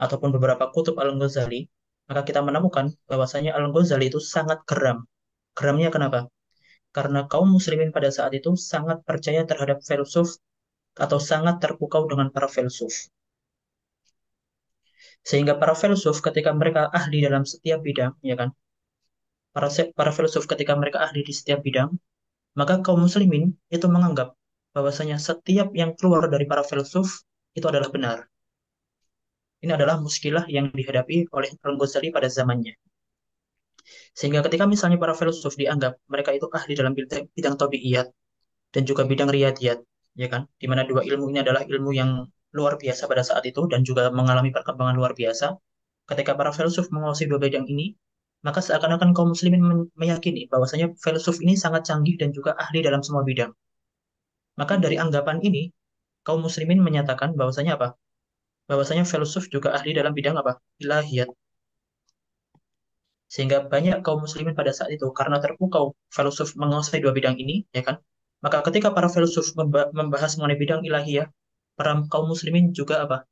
ataupun beberapa kutub Al-Ghazali, maka kita menemukan bahwasanya Al-Ghazali itu sangat geram. Geramnya kenapa? Karena kaum muslimin pada saat itu sangat percaya terhadap filsuf atau sangat terpukau dengan para filsuf. Sehingga para filsuf ketika mereka ahli dalam setiap bidang, ya kan? Para filsuf ketika mereka ahli di setiap bidang, maka kaum muslimin itu menganggap bahwasanya setiap yang keluar dari para filsuf itu adalah benar. Ini adalah muskilah yang dihadapi oleh Al-Ghazali pada zamannya. Sehingga ketika misalnya para filsuf dianggap mereka itu ahli dalam bidang tabiiyat dan juga bidang riyadiyat, ya kan? Di mana dua ilmu ini adalah ilmu yang luar biasa pada saat itu dan juga mengalami perkembangan luar biasa. Ketika para filsuf menguasai dua bidang ini, maka seakan-akan kaum muslimin meyakini bahwasanya filsuf ini sangat canggih dan juga ahli dalam semua bidang. Maka dari anggapan ini, kaum muslimin menyatakan bahwasanya apa? Bahwasanya filsuf juga ahli dalam bidang apa? Ilahiyat. Sehingga banyak kaum muslimin pada saat itu karena terpukau filsuf menguasai dua bidang ini, ya kan? Maka ketika para filsuf membahas mengenai bidang ilahiyah, para kaum muslimin juga apa?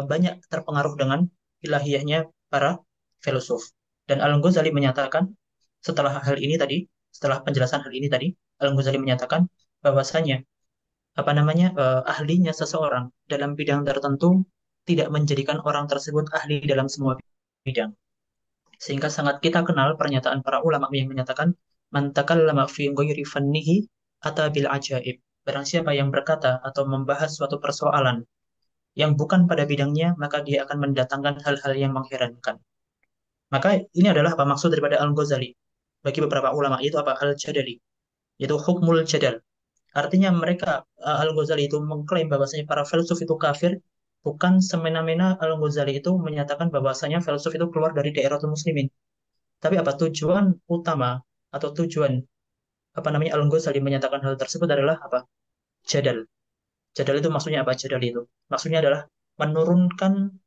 Banyak terpengaruh dengan ilahiyahnya para filsuf. Dan Al-Ghazali menyatakan setelah penjelasan hal ini tadi, Al-Ghazali menyatakan bahwasanya ahlinya seseorang dalam bidang tertentu tidak menjadikan orang tersebut ahli dalam semua bidang. Sehingga sangat kita kenal pernyataan para ulama yang menyatakan man takallama fi ghairi fannihi ata bil ajaib. Barang siapa yang berkata atau membahas suatu persoalan yang bukan pada bidangnya, maka dia akan mendatangkan hal-hal yang mengherankan. Maka ini adalah apa maksud daripada Al-Ghazali. Bagi beberapa ulama itu apa Al-Jadali, yaitu hukmul jadal. Artinya mereka Al-Ghazali itu mengklaim bahwasanya para filsuf itu kafir, bukan semena-mena Al-Ghazali itu menyatakan bahwasanya filsuf itu keluar dari daerah muslimin. Tapi apa tujuan utama atau tujuan Al-Ghazali menyatakan hal tersebut adalah apa? Jadal. Jadal itu maksudnya apa? Jadal itu maksudnya adalah menurunkan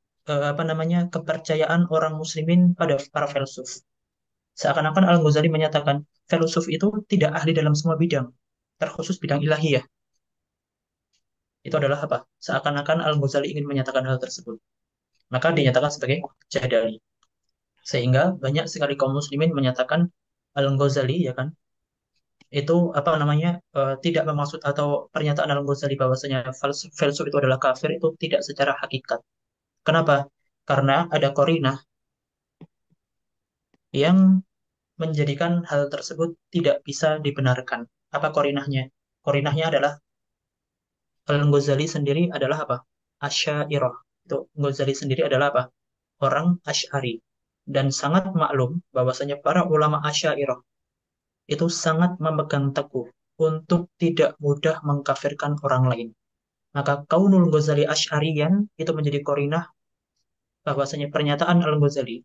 kepercayaan orang muslimin pada para filsuf. Seakan-akan Al-Ghazali menyatakan filsuf itu tidak ahli dalam semua bidang, terkhusus bidang ilahiyah. Itu adalah apa? Seakan-akan Al-Ghazali ingin menyatakan hal tersebut. Maka dinyatakan sebagai jadali. Sehingga banyak sekali kaum muslimin menyatakan Al-Ghazali ya kan itu tidak bermaksud atau pernyataan Al-Ghazali bahwasanya filsuf itu adalah kafir itu tidak secara hakikat. Kenapa? Karena ada korinah yang menjadikan hal tersebut tidak bisa dibenarkan. Apa korinahnya? Korinahnya adalah Al-Ghazali sendiri adalah apa? Asy'ariyah. Itu Ghazali sendiri adalah apa? Orang Asy'ari. Dan sangat maklum bahwasanya para ulama Asy'ariyah itu sangat memegang teguh untuk tidak mudah mengkafirkan orang lain. Maka kaunul Ghazali Asy'ariyan itu menjadi korinah bahwasanya pernyataan Al-Ghazali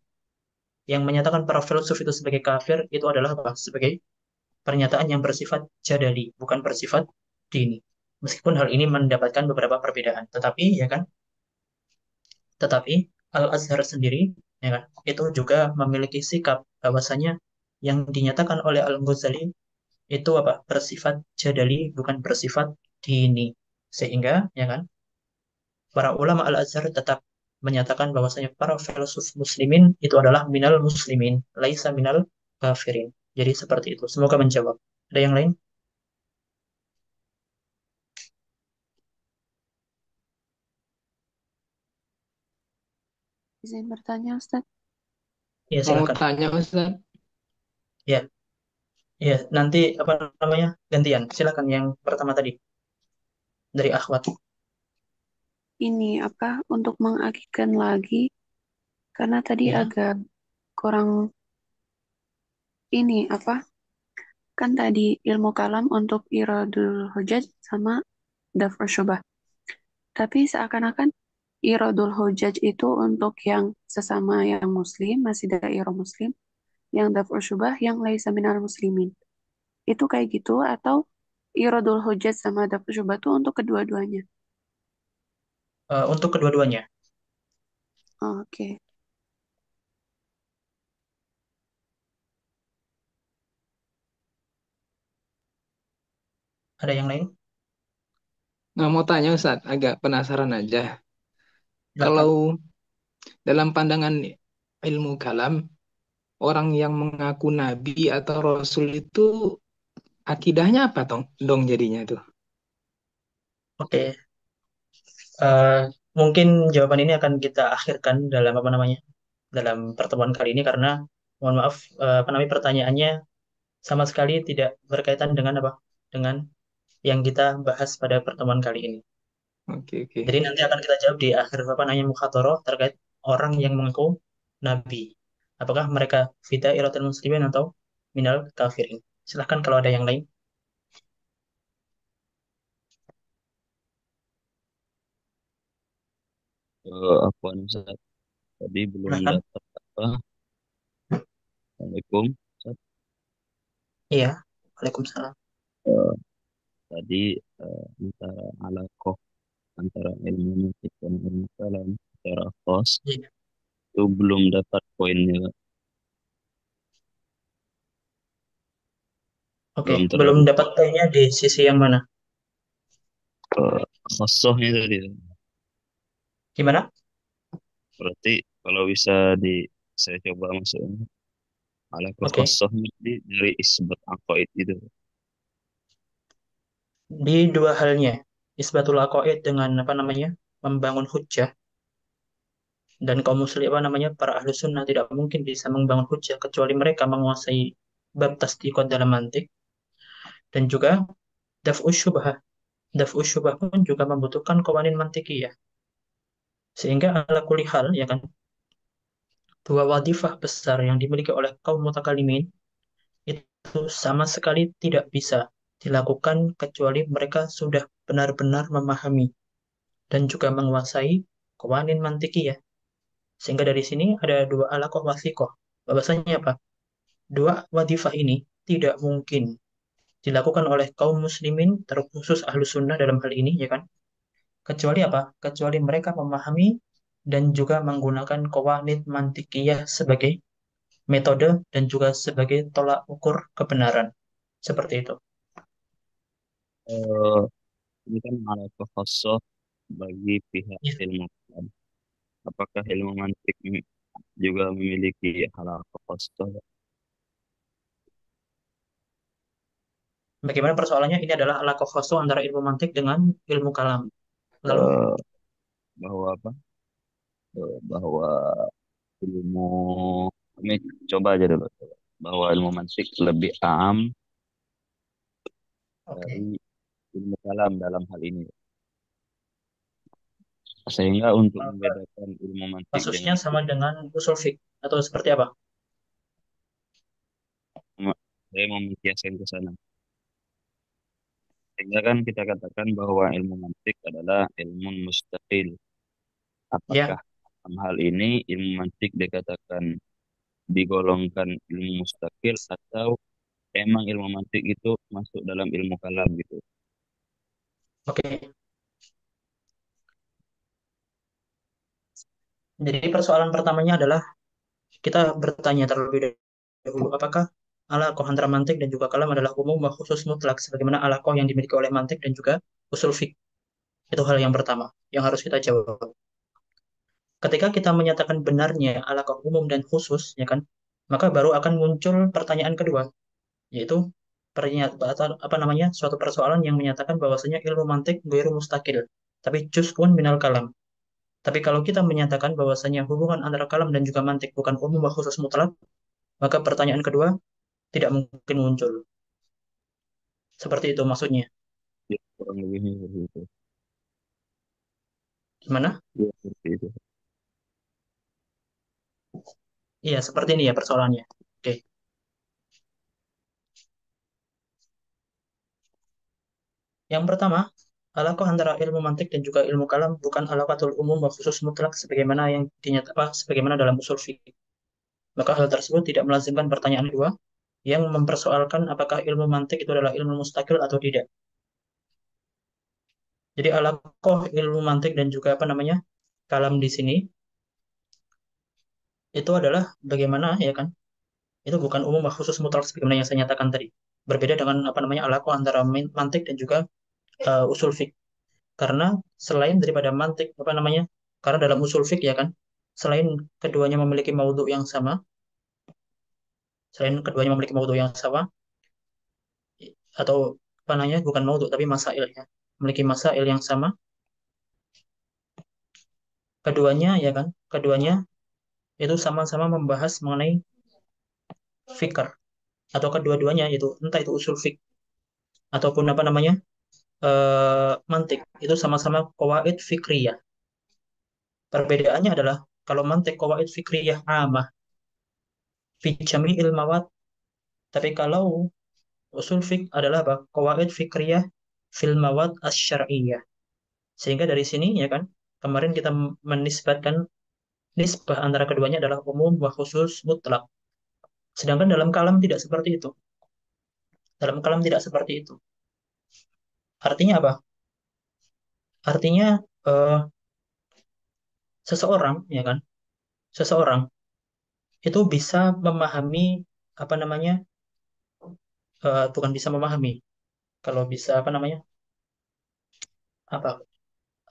yang menyatakan para filsuf itu sebagai kafir itu adalah apa? Sebagai pernyataan yang bersifat jadali, bukan bersifat dini. Meskipun hal ini mendapatkan beberapa perbedaan, tetapi ya kan, tetapi Al-Azhar sendiri ya kan, itu juga memiliki sikap bahwasanya yang dinyatakan oleh Al-Ghazali itu apa? Bersifat jadali, bukan bersifat dini. Sehingga ya kan, para ulama Al-Azhar tetap menyatakan bahwasanya para filsuf muslimin itu adalah minal muslimin, laisa minal kafirin. Jadi seperti itu. Semoga menjawab. Ada yang lain? Izin bertanya, Ustaz. Ya, Mau silakan. tanya Ustaz, Ya, ya. Nanti gantian. Silakan yang pertama tadi dari Akhwat. Ini apa untuk mengakitkan lagi karena tadi Ya. agak kurang ini apa kan tadi ilmu kalam untuk iradul hujaj sama daf'ur syubah. Tapi seakan-akan iradul hujaj itu untuk yang sesama yang muslim, masih daerah muslim, yang daf'ur syubah yang laisa minal muslimin. Itu kayak gitu atau iradul hujaj sama daf'ur syubah itu untuk kedua-duanya? Untuk kedua-duanya. Oke. Ada yang lain? Nggak mau tanya Ustaz, agak penasaran aja. Silakan. Kalau dalam pandangan ilmu kalam, orang yang mengaku nabi atau rasul itu akidahnya apa dong jadinya tuh? Oke. Eh, Mungkin jawaban ini akan kita akhirkan dalam apa namanya? Dalam pertemuan kali ini karena mohon maaf apa namanya pertanyaannya sama sekali tidak berkaitan dengan apa? Dengan yang kita bahas pada pertemuan kali ini. Oke, oke. Jadi nanti akan kita jawab di akhir apa namanya mukhatorah terkait orang yang mengaku nabi. Apakah mereka fida iratul muslimin atau minal kafirin? Silahkan kalau ada yang lain. Afwan Ustaz, tadi belum Silahkan. dapat apa? Assalamualaikum Ustaz. Iya. Waalaikumsalam. Eh, Tadi antara alakoh antara ilmu mantik dan ilmu kalam secara khos Iya. itu belum dapat poinnya, Oke, belum belum terlalu dapat poinnya di sisi yang mana? khosohnya tadi. Gimana? Berarti kalau bisa saya coba masuknya alakoh Oke. khosohnya dari isbat aqaid itu. Di dua halnya, isbatul aqaid dengan apa namanya? Membangun hujjah dan kaum muslim apa namanya? Para ahlu sunnah tidak mungkin bisa membangun hujjah kecuali mereka menguasai bab tasdiqat dalam mantik dan juga daf'us syubhah. Daf'us syubhah pun juga membutuhkan qawanin mantikiyah. Sehingga ala kulli hal ya kan, dua wadifah besar yang dimiliki oleh kaum mutakalimin itu sama sekali tidak bisa dilakukan kecuali mereka sudah benar-benar memahami dan juga menguasai qawanin mantikiyah. Sehingga dari sini ada dua alaqah wasiqah. Bahwasanya apa? Dua wadifah ini tidak mungkin dilakukan oleh kaum muslimin terkhusus ahlu sunnah dalam hal ini ya kan. Kecuali apa? Kecuali mereka memahami dan juga menggunakan qawaid mantikiyah sebagai metode dan juga sebagai tolak ukur kebenaran. Seperti itu. Eh, ini kan alakoh khosoh bagi pihak Ya. ilmu kalam. Apakah ilmu mantik juga memiliki alakoh khosoh? Bagaimana persoalannya? Ini adalah ala khusus antara ilmu mantik dengan ilmu kalam. Lalu, Eh, bahwa apa? Bahwa ilmu ini coba aja dulu, bahwa ilmu mantik lebih am oke, dari ilmu kalam dalam hal ini, sehingga untuk membedakan ilmu mantik kasusnya dengan sama dengan usul fiqh atau seperti apa? saya mau mengkiaskan ke sana, sehingga kan kita katakan bahwa ilmu mantik adalah ilmu mustaqil. Ya, Apakah dalam hal ini ilmu mantik dikatakan digolongkan ilmu mustaqil atau emang ilmu mantik itu masuk dalam ilmu kalam gitu? oke. Jadi persoalan pertamanya adalah kita bertanya terlebih dahulu, apakah alaqah antara mantik dan juga kalam adalah umum wa khusus mutlak, sebagaimana alaqah yang dimiliki oleh mantik dan juga usul fiqh. Itu hal yang pertama yang harus kita jawab. Ketika kita menyatakan benarnya alaqah umum dan khusus, ya kan, maka baru akan muncul pertanyaan kedua, yaitu pernyataan apa namanya suatu persoalan yang menyatakan bahwasanya ilmu mantik ghairu mustakil, tapi juz'un minal kalam. Tapi kalau kita menyatakan bahwasanya hubungan antara kalam dan juga mantik bukan umum wa khusus mutlak, maka pertanyaan kedua tidak mungkin muncul. Seperti itu maksudnya. Ya, kurang lebihnya seperti itu. Gimana? Ya, seperti itu. Iya, seperti ini ya persoalannya. Oke. Yang pertama, alaqah antara ilmu mantik dan juga ilmu kalam bukan alaqatul umum wa khusus mutlak sebagaimana yang dinyatakan sebagaimana dalam usul fikih. Maka hal tersebut tidak melazimkan pertanyaan kedua yang mempersoalkan apakah ilmu mantik itu adalah ilmu mustakil atau tidak. Jadi alaqah ilmu mantik dan juga apa namanya kalam di sini itu adalah bagaimana ya kan? Itu bukan umum wa khusus mutlak sebagaimana yang saya nyatakan tadi. Berbeda dengan apa namanya alaqah antara mantik dan juga usul fikih. Karena selain daripada mantik, apa namanya? Karena dalam usul fiqh ya kan, selain keduanya memiliki maudhu yang sama, selain keduanya memiliki maudhu yang sama, atau apa namanya? Bukan maudhu tapi masail ya, memiliki masail yang sama, keduanya ya kan, keduanya itu sama-sama membahas mengenai fikr atau kedua-duanya itu entah itu usul fiqh ataupun apa namanya mantik itu sama-sama qawaid fikriyah. Perbedaannya adalah kalau mantik qawaid fikriyah amah fi jami'il mawad, tapi kalau usul fiqh adalah apa? Qawaid fikriyah fil mawad asy-syar'iyyah. Sehingga dari sini ya kan, kemarin kita menisbatkan nisbah antara keduanya adalah umum wa khusus mutlak. Sedangkan dalam kalam tidak seperti itu. Dalam kalam tidak seperti itu. Artinya apa? Artinya eh, seseorang ya kan, seseorang itu bisa memahami apa namanya bukan bisa memahami kalau bisa apa namanya apa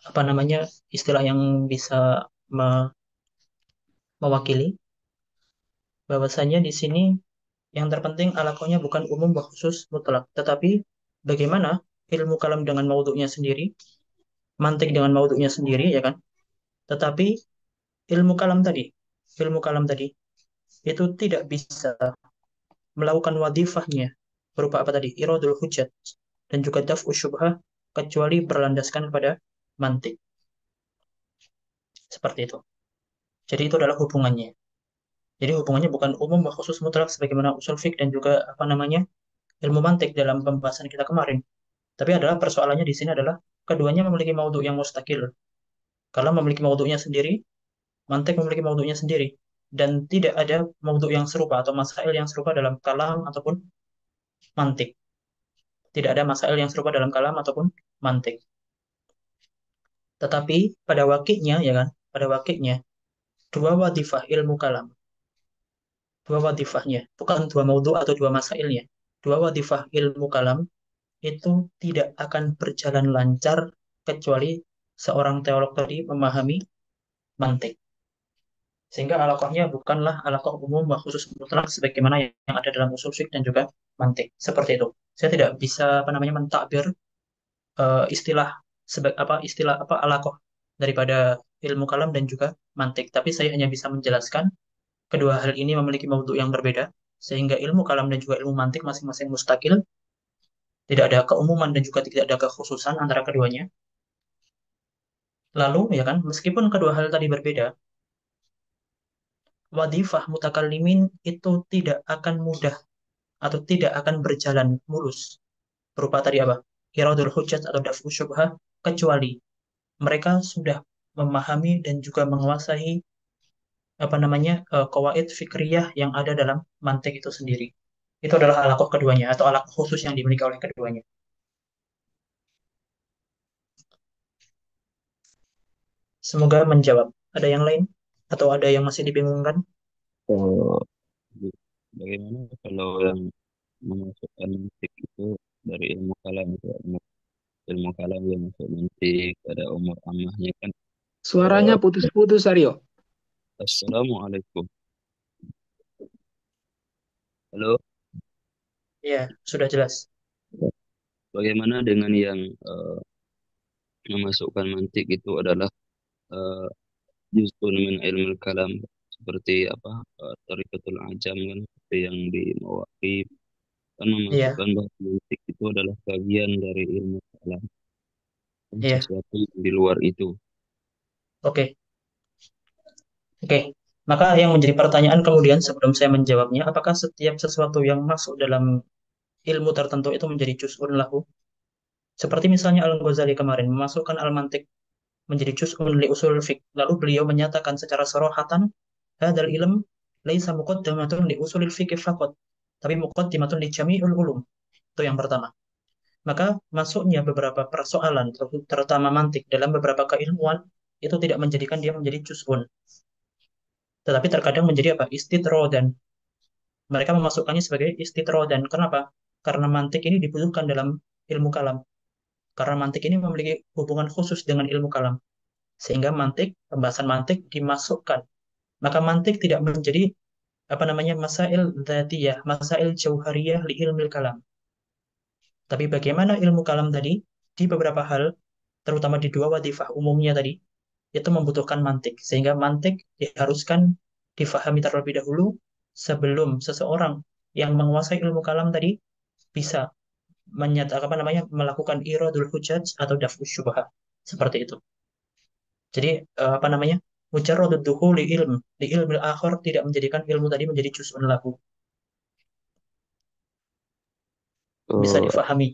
apa namanya istilah yang bisa me- mewakili bahwasanya di sini yang terpenting alakonya bukan umum wa khusus mutlak, tetapi bagaimana ilmu kalam dengan maudhu'nya sendiri, mantik dengan maudhu'nya sendiri ya kan, tetapi ilmu kalam tadi ilmu kalam tadi itu tidak bisa melakukan wadifahnya berupa apa tadi iradul hujjat dan juga daf'u syubhah kecuali berlandaskan pada mantik seperti itu. Jadi itu adalah hubungannya. Jadi hubungannya bukan umum wa khusus mutlak sebagaimana usul fiqh dan juga apa namanya ilmu mantik dalam pembahasan kita kemarin. Tapi adalah persoalannya di sini adalah keduanya memiliki maudhu yang mustakil. Kalau memiliki maudhunya sendiri, mantik memiliki maudhunya sendiri dan tidak ada maudhu yang serupa atau masail yang serupa dalam kalam ataupun mantik. Tidak ada masail yang serupa dalam kalam ataupun mantik. Tetapi pada wakilnya ya kan, pada wakilnya dua wadifah ilmu kalam, dua wadifahnya, bukan dua maudhu atau dua masailnya. Dua wadifah ilmu kalam itu tidak akan berjalan lancar kecuali seorang teolog tadi memahami mantik. Sehingga alakohnya bukanlah alakoh umum wa khusus mutlak sebagaimana yang ada dalam usul fiqh dan juga mantik. Seperti itu. Saya tidak bisa apa namanya mentakbir istilah istilah apa alakoh daripada ilmu kalam dan juga mantik. Tapi saya hanya bisa menjelaskan kedua hal ini memiliki maudhu yang berbeda sehingga ilmu kalam dan juga ilmu mantik masing-masing mustakil, tidak ada keumuman dan juga tidak ada kekhususan antara keduanya. Lalu ya kan, meskipun kedua hal tadi berbeda, wadifah mutakallimin itu tidak akan mudah atau tidak akan berjalan mulus. Berupa tadi apa? Iradul hujjat atau daf'u syubhah, kecuali mereka sudah memahami dan juga menguasai apa namanya qawaid fikriyah yang ada dalam mantik itu sendiri. Itu adalah alakoh keduanya atau alakoh khusus yang dimiliki oleh keduanya. Semoga menjawab. Ada yang lain atau ada yang masih dibingungkan? Oh, bagaimana kalau yang memasukkan mantik itu dari ilmu kalam itu ilmu kalam yang masuk mantik ada umur amahnya kan. Suaranya Eh, putus-putus, Aryo. Assalamualaikum. Halo, Ya, sudah jelas. bagaimana dengan yang memasukkan mantik itu adalah eh, juz'un min ilmu kalam seperti apa Tariqatul Ajam kan seperti yang di Mawaqif kan Iya, memasukkan bahwa mantik itu adalah bagian dari ilmu kalam kan iya. sesuatu yang di luar itu. Oke, oke. Maka yang menjadi pertanyaan kemudian sebelum saya menjawabnya, apakah setiap sesuatu yang masuk dalam ilmu tertentu itu menjadi juz'un lahu? Seperti misalnya Al-Ghazali kemarin memasukkan al-mantiq menjadi juz'un li usul fiqh. Lalu beliau menyatakan secara sorohatan, hadal ilm laisa muqaddamatun li usulil fiqh faqat, tapi muqaddimatun li jami'ul ulum. Itu yang pertama. Maka masuknya beberapa persoalan, terutama mantik, dalam beberapa keilmuan, itu tidak menjadikan dia menjadi juz'un. Tetapi terkadang menjadi apa? Istidrodan. Mereka memasukkannya sebagai istidrodan. Kenapa? Karena mantik ini dibutuhkan dalam ilmu kalam. Karena mantik ini memiliki hubungan khusus dengan ilmu kalam. Sehingga pembahasan mantik dimasukkan. Maka mantik tidak menjadi masail dzatiyah, masail jauhariyah li ilmil kalam. Tapi bagaimana ilmu kalam tadi di beberapa hal, terutama di dua wadifah umumnya tadi, itu membutuhkan mantik. Sehingga mantik diharuskan difahami terlebih dahulu sebelum seseorang yang menguasai ilmu kalam tadi bisa melakukan iradul hujaj atau daf'us syubhat. Seperti itu. Jadi mujarradud dukhuli li ilmil akhir tidak menjadikan ilmu tadi menjadi juz'un lahu. Bisa Oh, difahami.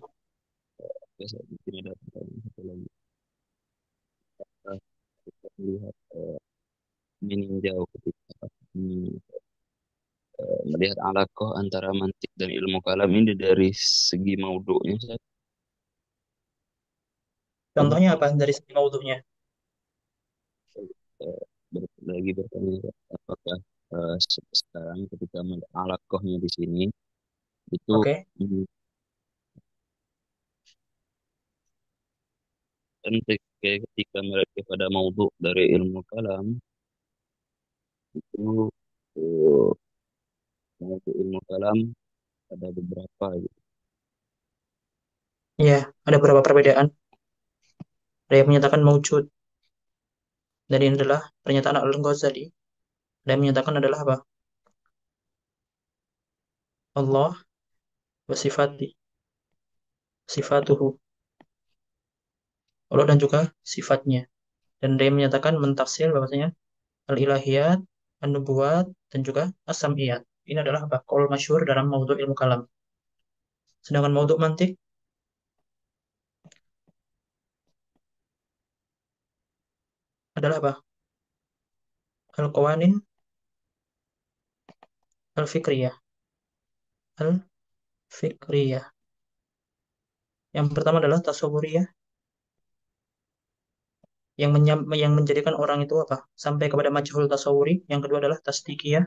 biasa mungkin ada pertanyaan satu lagi. Kita melihat meninjau ketika hmm, melihat alaqah antara mantik dan ilmu kalam ini dari segi maudhu'nya Ustaz. Contohnya apa dari segi maudhu'nya? Lagi bertanya Ustaz, apakah sekarang ketika melihat alaqahnya di sini itu Oke. hmm, kan ketika mereka pada maudhu' dari ilmu kalam itu eh, maudhu' ilmu kalam ada beberapa gitu. Ya, ada beberapa perbedaan. Ada yang menyatakan maujud. Dan ini adalah pernyataan Al-Ghazali. Dan yang menyatakan adalah apa? Allah wa sifatuhu. Allah dan juga sifatnya. Dan dia menyatakan mentafsir bahwasanya al-ilahiyat, an-nubuwat, dan juga as-sam'iyat. Ini adalah apa? Qaul masyhur dalam maudhu' ilmu kalam. Sedangkan maudhu' mantik adalah apa? Al-qawanin al-fikriyah. Al-fikriyah. Yang pertama adalah tasawwuriyah, yang menjadikan orang itu apa? Sampai kepada majhul tasawuri. Yang kedua adalah tasdikiyah,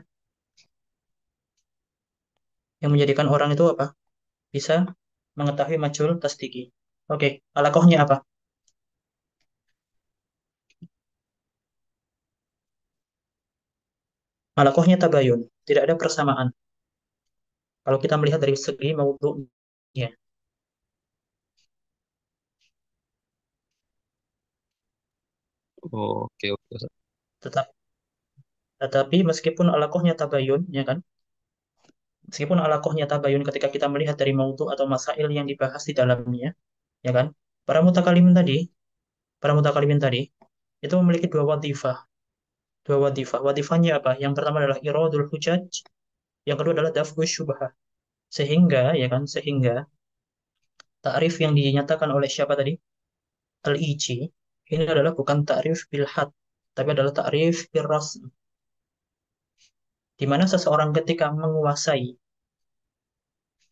yang menjadikan orang itu apa? Bisa mengetahui majhul tasdiki. Oke, alakohnya apa? Alakohnya tabayun, tidak ada persamaan. Kalau kita melihat dari segi maudhu'nya, Oh, oke oke Ustaz. tetap tetapi meskipun alakohnya tabayun, ya kan? Meskipun alakohnya tabayun ketika kita melihat dari maudhu' atau masail yang dibahas di dalamnya, ya kan? Para mutakalimin tadi, para mutakalimin tadi itu memiliki dua wadifah. Dua wadifah. Wadifahnya apa? Yang pertama adalah iradul hujaj, yang kedua adalah daf'us syubhah. Sehingga, ya kan, sehingga takrif yang dinyatakan oleh siapa tadi? Al-Iji, ini adalah bukan takrif bilhad, tapi adalah takrif birrasm. Di mana seseorang ketika menguasai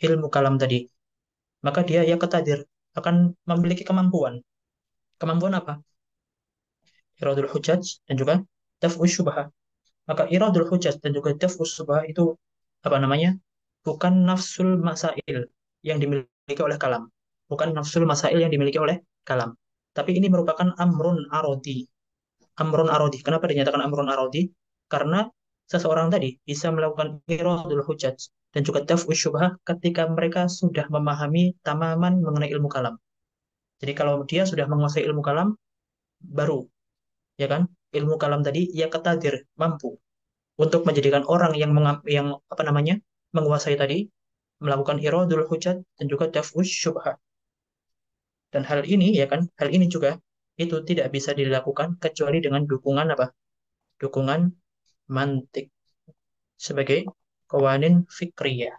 ilmu kalam tadi, maka dia ya ketadir akan memiliki kemampuan. Kemampuan apa? Iradul hujaj dan juga daf'us syubhah. Maka iradul hujaj dan juga daf'us syubhah itu apa namanya? Bukan nafsul masail yang dimiliki oleh kalam. Bukan nafsul masail yang dimiliki oleh kalam. Tapi ini merupakan amrun arodi. Amrun arodi. Kenapa dinyatakan amrun arodi? Karena seseorang tadi bisa melakukan iradul hujaj dan juga daf'us syubhah ketika mereka sudah memahami tamaman mengenai ilmu kalam. Jadi kalau dia sudah menguasai ilmu kalam, baru, ya kan? Ilmu kalam tadi ia ketadir, mampu untuk menjadikan orang yang menguasai tadi melakukan iradul hujat dan juga daf'us syubhat. Dan hal ini ya kan, hal ini juga itu tidak bisa dilakukan kecuali dengan dukungan apa? Dukungan mantik sebagai qawanin fikriyah.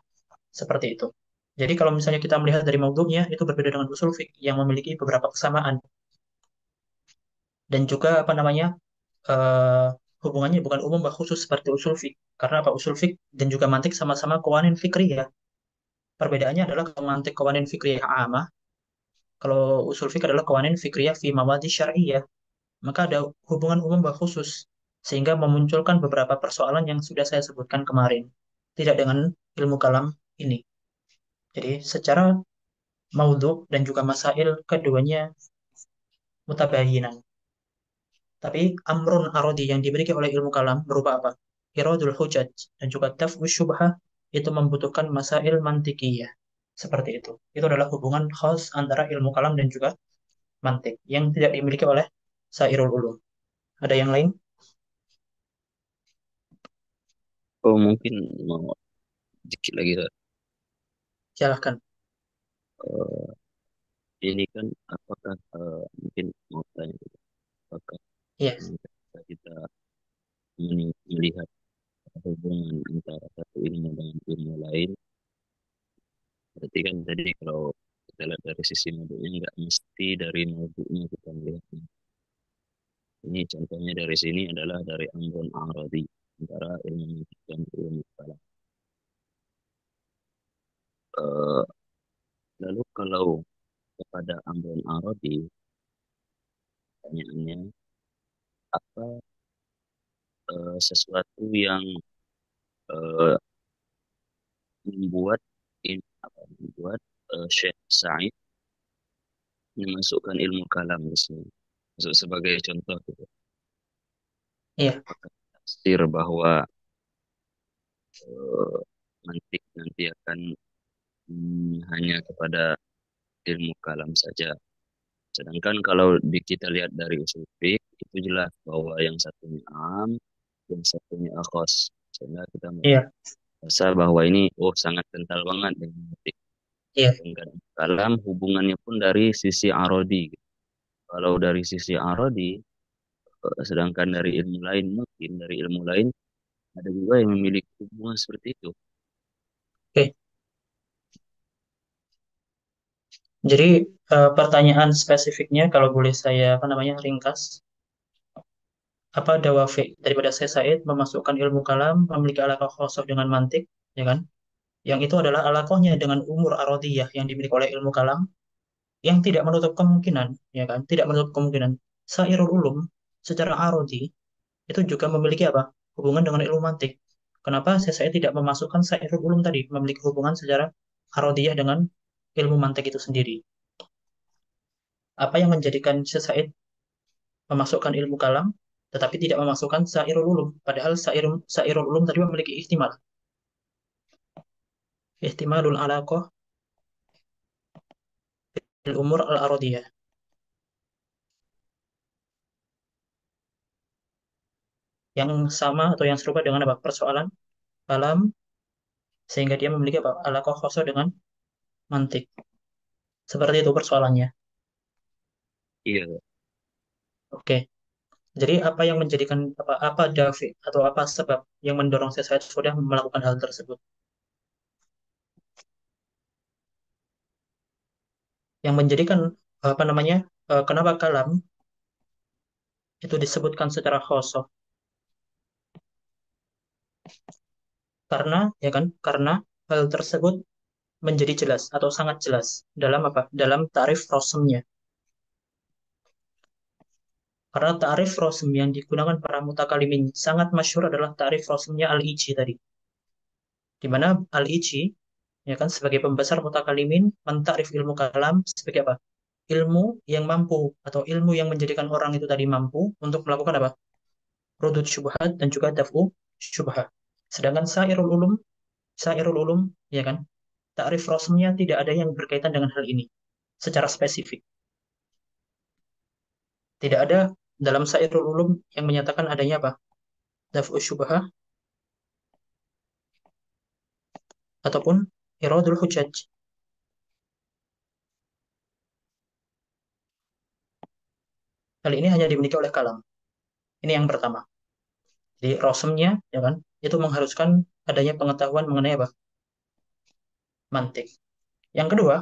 Seperti itu. Jadi kalau misalnya kita melihat dari maudhu'nya itu berbeda dengan usul fiqh yang memiliki beberapa kesamaan dan juga eh, hubungannya bukan umum bah khusus seperti usul fiqh. Karena apa? Usul fiqh dan juga mantik sama-sama qawanin fikriyah. Perbedaannya adalah kalau mantik qawanin fikriyah amah, kalau usul fiqh adalah qawanin fikriyah fi mawadi syar'iyyah. Maka ada hubungan umum bah khusus sehingga memunculkan beberapa persoalan yang sudah saya sebutkan kemarin. Tidak dengan ilmu kalam ini. Jadi secara maudhu dan juga masail keduanya mutabayinan. Tapi amrun arodi yang dimiliki oleh ilmu kalam berupa apa? Iradul hujaj dan juga daf'u syubhah itu membutuhkan masail mantikiyah. Seperti itu. Itu adalah hubungan khas antara ilmu kalam dan juga mantik yang tidak dimiliki oleh sairul ulum. Ada yang lain? Oh mungkin mau dikit lagi Kak. Silahkan. Eh, ini kan apakah mungkin mau tanya gitu, apakah Iya, ketika kita melihat hubungan antara satu ilmu dengan ilmu lain, berarti kan tadi kalau kita lihat dari sisi modunya nggak mesti dari modunya kita melihatnya. Ini contohnya dari sini adalah dari amrun aradi antara ilmu mantik dan ilmu kalam. Eh, lalu kalau kepada amrun aradi, pertanyaannya apa sesuatu yang eh, membuat membuat Syekh Sa'id memasukkan ilmu kalam di sini. Maksud sebagai contoh gitu. iya, Apakah tafsir bahwa eh, mantik nanti akan hanya kepada ilmu kalam saja. Sedangkan kalau kita lihat dari usul fiqh itu jelas bahwa yang satunya am, yang satunya akhos. Sehingga kita iya, merasa bahwa ini sangat kental banget dengan mantik. iya. Sedangkan kalam hubungannya pun dari sisi arodi. Kalau dari sisi arodi, sedangkan dari ilmu lain mungkin dari ilmu lain ada juga yang memiliki hubungan seperti itu. Oke. Jadi pertanyaan spesifiknya kalau boleh saya apa namanya ringkas, apa dawafi daripada saya Said memasukkan ilmu kalam memiliki alaqah khusus dengan mantik, ya kan? Yang itu adalah alaqahnya dengan umur arodiyah yang dimiliki oleh ilmu kalam yang tidak menutup kemungkinan, ya kan? Tidak menutup kemungkinan sairul ulum secara arodi itu juga memiliki apa? Hubungan dengan ilmu mantik. Kenapa saya tidak memasukkan sairul ulum tadi memiliki hubungan secara arodiyah dengan ilmu mantik itu sendiri? Apa yang menjadikan Syekh Said memasukkan ilmu kalam tetapi tidak memasukkan sairul ulum? Padahal sairul ulum tadi memiliki ihtimal. Ihtimalul alaqah bil umur al-arodiyah. Yang sama atau yang serupa dengan apa? Persoalan kalam sehingga dia memiliki apa? Alaqah khusus dengan mantik. Seperti itu persoalannya. Iya, Oke. Jadi apa yang menjadikan apa dafi atau apa sebab yang mendorong Syekh sudah melakukan hal tersebut? Yang menjadikan apa namanya? Kenapa kalam itu disebutkan secara khosoh? Karena ya kan? Karena hal tersebut menjadi jelas atau sangat jelas dalam apa? Dalam tarif rosemnya. Karena tarif rosem yang digunakan para mutakalimin sangat masyhur adalah tarif rosemnya Al-Iji tadi. Di mana Al-Iji ya kan sebagai pembesar mutakalimin mentarif ilmu kalam sebagai apa? Ilmu yang mampu atau ilmu yang menjadikan orang itu tadi mampu untuk melakukan apa? Rudud syubhat dan juga daf'u syubhat. Sedangkan sairul ulum ya kan, takrif rosmnya tidak ada yang berkaitan dengan hal ini secara spesifik. Tidak ada dalam sairul ulum yang menyatakan adanya apa? Daf'u syubhat ataupun iradul hujaj. Hal ini hanya dimiliki oleh kalam. Ini yang pertama. Jadi rosmnya ya kan, itu mengharuskan adanya pengetahuan mengenai apa? Mantik. Yang kedua,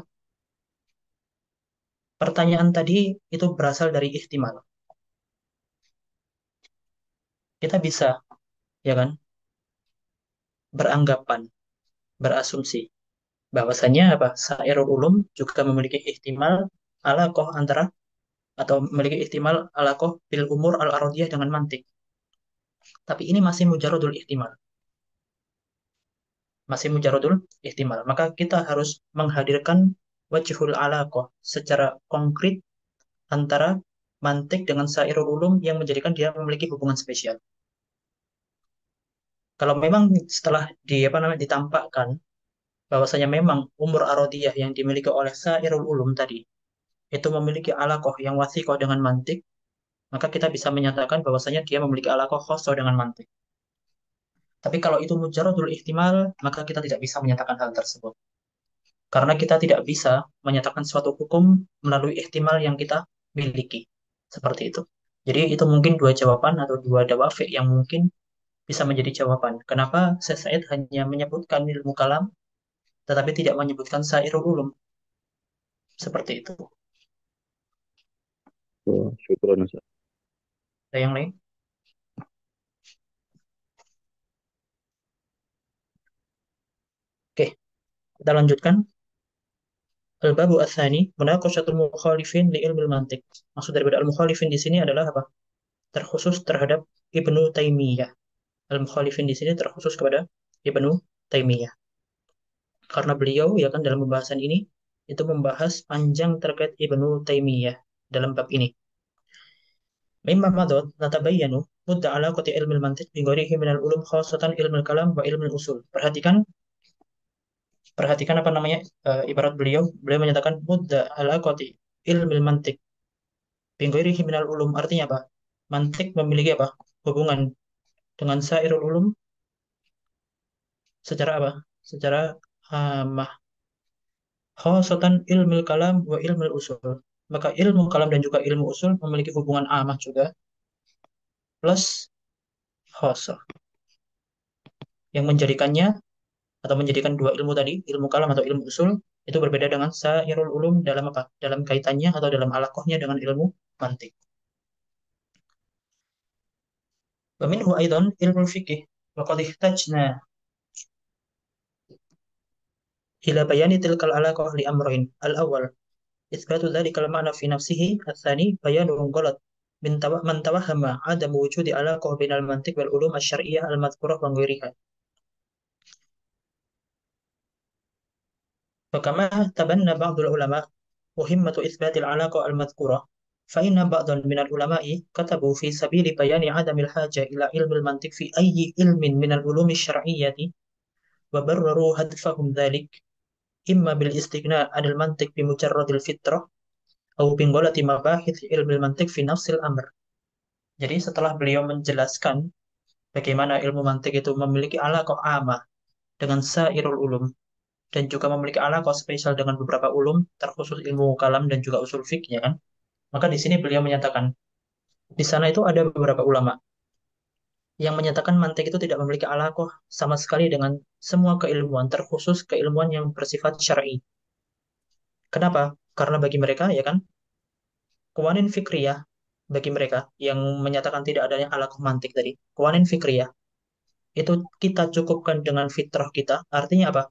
pertanyaan tadi itu berasal dari ihtimal. Kita bisa, ya kan, beranggapan, berasumsi bahwasanya apa? Sairul ulum juga memiliki ihtimal alaqah antara atau memiliki ihtimal alaqah bil umur al-arodiyah dengan mantik. Tapi ini masih mujarodul ihtimal. Masih mujarodul ihtimal. Maka kita harus menghadirkan wajhul alaqah secara konkret antara mantik dengan sairul ulum yang menjadikan dia memiliki hubungan spesial. Kalau memang setelah ditampakkan bahwasanya memang umur arodiyah yang dimiliki oleh sairul ulum tadi itu memiliki alaqah yang wasiqah dengan mantik, maka kita bisa menyatakan bahwasanya dia memiliki alaqah khosoh dengan mantik. Tapi kalau itu mujaradul ihtimal, maka kita tidak bisa menyatakan hal tersebut. Karena kita tidak bisa menyatakan suatu hukum melalui ihtimal yang kita miliki. Seperti itu. Jadi itu mungkin dua jawaban atau dua dawafi yang mungkin bisa menjadi jawaban. Kenapa Syekh Said hanya menyebutkan ilmu kalam, tetapi tidak menyebutkan sairul ulum. Seperti itu. Oh, syukron Ustaz. Ada yang lain? Oke, kita lanjutkan. Al-babu ats-tsani, munaqashatul mukhalifin li ilmil mantiq. Maksud daripada al-mukhalifin di sini adalah apa? Terkhusus terhadap Ibnu Taimiyah. Al-mukhalifin di sini terkhusus kepada Ibnu Taimiyah. Karena beliau ya kan dalam pembahasan ini itu membahas panjang terkait Ibnu Taimiyah dalam bab ini. Mimma madad natabayyanu mudda alaqati ilmil mantiq bi ghairihi minal ulum khassatan ilmul kalam wa ilmul usul. Perhatikan perhatikan apa namanya ibarat beliau menyatakan mudda alaqati ilmil mantiq bi ghairihi minal ulum, artinya apa? Mantik memiliki apa? Hubungan dengan sairul ulum secara apa? Secara amah. Khassatan ilmul kalam wa ilmul usul. Maka ilmu kalam dan juga ilmu usul memiliki hubungan amah juga plus khosoh yang menjadikannya atau menjadikan dua ilmu tadi, ilmu kalam atau ilmu usul itu berbeda dengan sairul ulum dalam apa? Dalam kaitannya atau dalam alakohnya dengan ilmu mantik. Wa minhu aidan ilmu fikih wa qad ihtajna ila bayani tilkal alaqah li amrayn. Al-awwal إثبات ذلك المعنى في نفسه. الثاني بيان غلط من توهم عدم وجود علاقة بين المنطق والعلوم الشرعية المذكورة وغيرها. فكما تبنى بعض العلماء مهمة إثبات العلاقة المذكورة، فإن بعضا من العلماء كتبوا في سبيل بيان عدم الحاجة إلى علم المنطق في أي علم من العلوم الشرعية، وبرروا هدفهم ذلك إما بالاستغناء عن المنطق بمجرد الفطرة أو بغلط مباحث علم المنطق في نفس الأمر. Jadi setelah beliau menjelaskan bagaimana ilmu mantik itu memiliki alaqah amah dengan sairul ulum dan juga memiliki alaqah spesial dengan beberapa ulum terkhusus ilmu kalam dan juga usul fiqh ya kan. Maka di sini beliau menyatakan di sana itu ada beberapa ulama yang menyatakan mantik itu tidak memiliki alaqah sama sekali dengan semua keilmuan terkhusus keilmuan yang bersifat syar'i. Kenapa? Karena bagi mereka ya kan qawanin fikriyah bagi mereka yang menyatakan tidak adanya alaqah mantik tadi. Qawanin fikriyah itu kita cukupkan dengan fitrah kita. Artinya apa?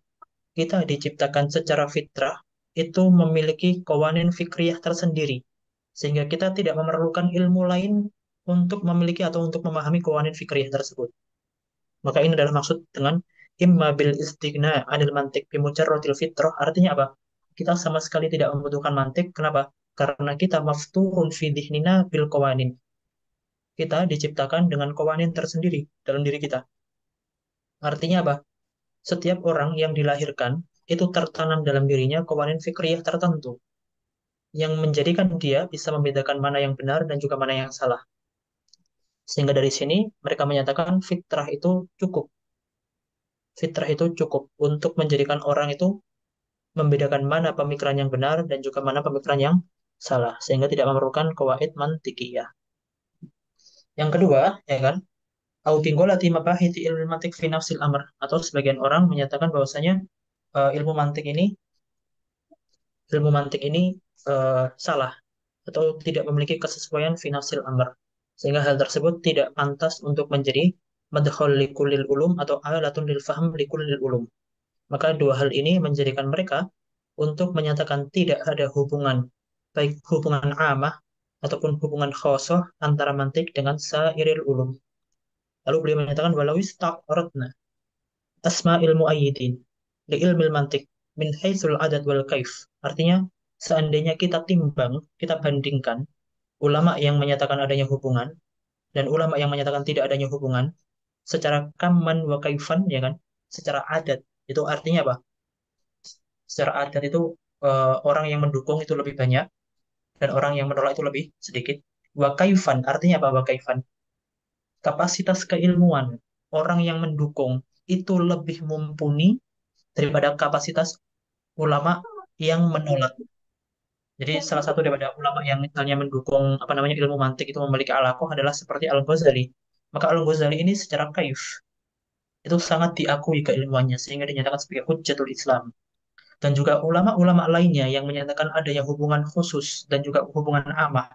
Kita diciptakan secara fitrah itu memiliki qawanin fikriyah tersendiri. Sehingga kita tidak memerlukan ilmu lain untuk memiliki atau untuk memahami qawanin fikriyah tersebut. Maka ini adalah maksud dengan imma bil istighna anil mantik bi mujarradil fitrah. Artinya apa? Kita sama sekali tidak membutuhkan mantik. Kenapa? Karena kita maftuhun fi dhihnina bil qawanin. Kita diciptakan dengan qawanin tersendiri dalam diri kita. Artinya apa? Setiap orang yang dilahirkan itu tertanam dalam dirinya qawanin fikriyah tertentu yang menjadikan dia bisa membedakan mana yang benar dan juga mana yang salah. Sehingga dari sini mereka menyatakan fitrah itu cukup. Fitrah itu cukup untuk menjadikan orang itu membedakan mana pemikiran yang benar dan juga mana pemikiran yang salah. Sehingga tidak memerlukan qawaid mantikiyah. Yang kedua, ya kan, au binggolati mabahiti ilmu mantik fi nafsil amr. Atau sebagian orang menyatakan bahwasanya ilmu mantik ini salah atau tidak memiliki kesesuaian finansil amr sehingga hal tersebut tidak pantas untuk menjadi madkhal likulil ulum atau alatun lil fahm likulil ulum. Maka dua hal ini menjadikan mereka untuk menyatakan tidak ada hubungan baik hubungan amah ataupun hubungan khosoh antara mantik dengan sairil ulum. Lalu beliau menyatakan walau istaqratna asma ilmu ayyidin li ilmil mantik min haitsul adad wal kaif Artinya, seandainya kita timbang, kita bandingkan ulama yang menyatakan adanya hubungan dan ulama yang menyatakan tidak adanya hubungan secara kaman wa kaifan, ya kan? Secara adat. Itu artinya apa? Secara adat itu orang yang mendukung itu lebih banyak dan orang yang menolak itu lebih sedikit. Wa kaifan artinya apa wa kaifan? Kapasitas keilmuan orang yang mendukung itu lebih mumpuni daripada kapasitas ulama yang menolak. Jadi salah satu daripada ulama yang misalnya mendukung apa namanya ilmu mantik itu memiliki alaqah adalah seperti Al-Ghazali. Maka Al-Ghazali ini secara kaif itu sangat diakui keilmuannya sehingga dinyatakan sebagai hujjatul Islam. Dan juga ulama-ulama lainnya yang menyatakan adanya hubungan khusus dan juga hubungan amah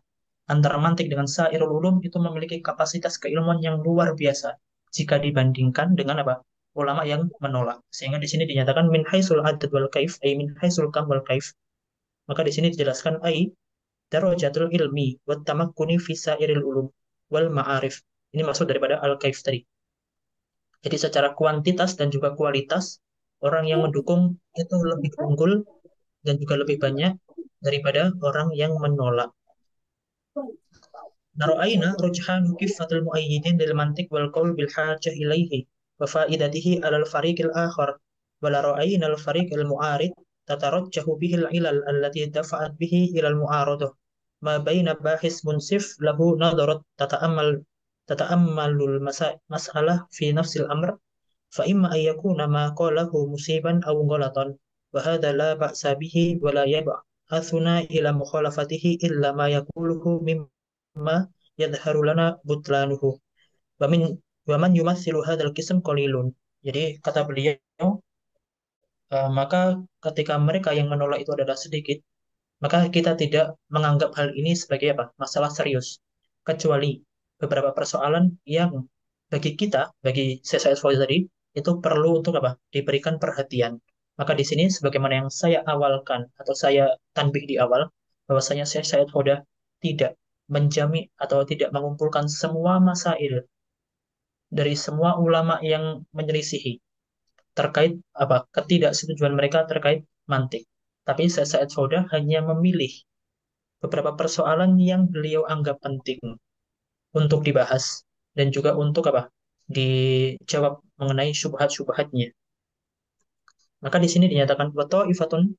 antara mantik dengan sairul ulum itu memiliki kapasitas keilmuan yang luar biasa jika dibandingkan dengan apa? Ulama yang menolak. Sehingga di sini dinyatakan min haisul adad wal kaif, ay min haisul kam wal kaif. Maka di sini dijelaskan ay darajatul ilmi wa tamakkuni fi sairil ulum wal ma'arif. Ini maksud daripada al-kaif tadi. Jadi secara kuantitas dan juga kualitas orang yang mendukung itu lebih unggul dan juga lebih banyak daripada orang yang menolak. رأينا رجحان كفة المؤيدين للمنطق والقول بالحاجة إليه وفائدته على الفريق الآخر ولا رأينا الفريق المعارض تترجح به العلل التي دفعت به إلى المعارضة ما بين باحث منصف له نظرة تتأمل المسألة في نفس الأمر فإما أن يكون ما قاله مصيبا أو غلطا وهذا لا بأس به ولا يبعثنا إلى مخالفته إلا ما يقوله مما يظهر لنا بطلانه ومن ومن يمثل هذا القسم قليل. Jadi kata beliau, maka ketika mereka yang menolak itu adalah sedikit, maka kita tidak menganggap hal ini sebagai apa? Masalah serius. Kecuali beberapa persoalan yang bagi kita, bagi saya Fauzi tadi, itu perlu untuk apa? Diberikan perhatian. Maka di sini sebagaimana yang saya awalkan atau saya tanbih di awal, bahwasanya saya Said Hoda tidak menjami atau tidak mengumpulkan semua masail dari semua ulama yang menyelisihi terkait apa ketidaksetujuan mereka terkait mantik. Tapi saya Said Hoda hanya memilih beberapa persoalan yang beliau anggap penting untuk dibahas dan juga untuk apa? Dijawab mengenai syubhat-syubhatnya. Maka di sini dinyatakan wa ta'ifatun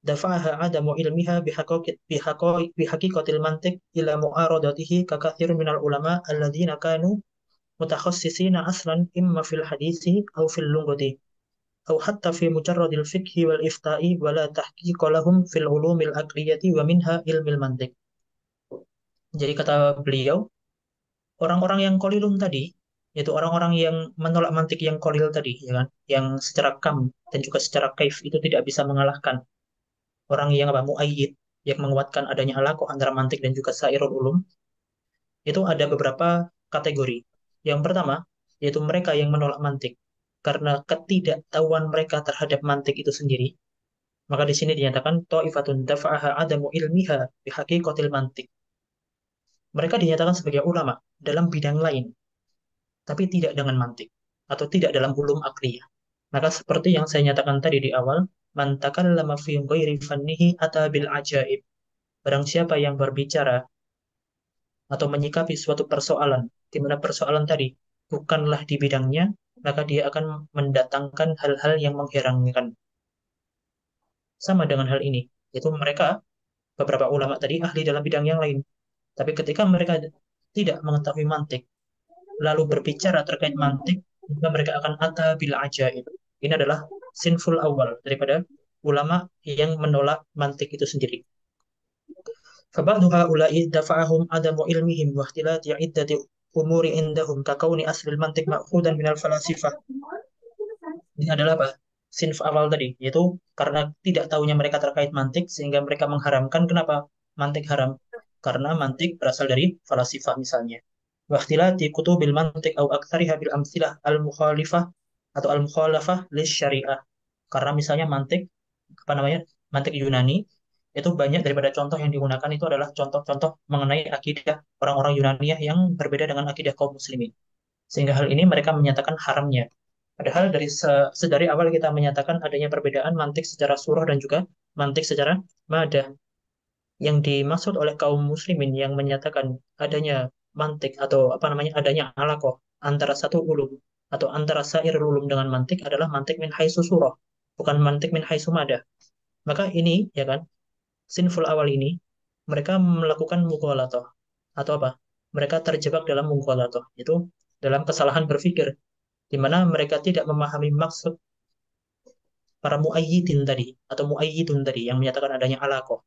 dafa'aha adamu ilmiha bihaqiqatil mantiq ila mu'aradatihi ka katsir minal ulama alladzina kanu mutakhassisina aslan imma fil hadisi aw fil lughati aw hatta fi mujarradil fiqhi wal ifta'i wa la tahqiqa lahum fil ulumil aqliyati wa minha ilmil mantiq. Jadi kata beliau, orang-orang yang kolilun tadi, yaitu orang-orang yang menolak mantik yang kolil tadi, ya kan, yang secara kam dan juga secara kaif itu tidak bisa mengalahkan orang yang apa muayyid, yang menguatkan adanya alaqah antara mantik dan juga sairul ulum, itu ada beberapa kategori. Yang pertama, yaitu mereka yang menolak mantik karena ketidaktahuan mereka terhadap mantik itu sendiri. Maka di sini dinyatakan ta'ifatun dafa'aha adamu ilmiha bihaqiqatil mantik. Mereka dinyatakan sebagai ulama dalam bidang lain tapi tidak dengan mantik atau tidak dalam ulum akliyah. Maka seperti yang saya nyatakan tadi di awal, man takallama fi ghairi fannihi ata bil ajaib. Barang siapa yang berbicara atau menyikapi suatu persoalan di mana persoalan tadi bukanlah di bidangnya, maka dia akan mendatangkan hal-hal yang mengherankan. Sama dengan hal ini, yaitu mereka beberapa ulama tadi ahli dalam bidang yang lain, tapi ketika mereka tidak mengetahui mantik lalu berbicara terkait mantik, maka mereka akan ata bil ajaib. Ini adalah sinful awal daripada ulama yang menolak mantik itu sendiri. Fabadu haula'i dafa'ahum adamu ilmihim wa ikhtilati iddati umuri indahum ka kauni aslil mantik ma'khudan minal falasifah. Ini adalah apa? Sinf awal tadi, yaitu karena tidak tahunya mereka terkait mantik sehingga mereka mengharamkan. Kenapa mantik haram? Karena mantik berasal dari falasifah misalnya. Wakhtilati kutubil mantik au aktsariha bil amsilah al-mukhalifah atau al-mukhalafah lis syariah. Karena misalnya mantik apa namanya? Mantik Yunani itu banyak daripada contoh yang digunakan itu adalah contoh-contoh mengenai akidah orang-orang Yunani yang berbeda dengan akidah kaum muslimin. Sehingga hal ini mereka menyatakan haramnya. Padahal dari sedari awal kita menyatakan adanya perbedaan mantik secara surah dan juga mantik secara madah. Yang dimaksud oleh kaum muslimin yang menyatakan adanya mantik atau apa namanya adanya alakoh antara satu ulum atau antara sair ulum dengan mantik adalah mantik min haitsu surah, bukan mantik min haitsu madah. Maka ini ya kan, sinful awal ini mereka melakukan mughalatoh atau apa? Mereka terjebak dalam mughalatoh, itu dalam kesalahan berpikir di mana mereka tidak memahami maksud para muayyidin tadi atau muayyidun tadi yang menyatakan adanya alaqah.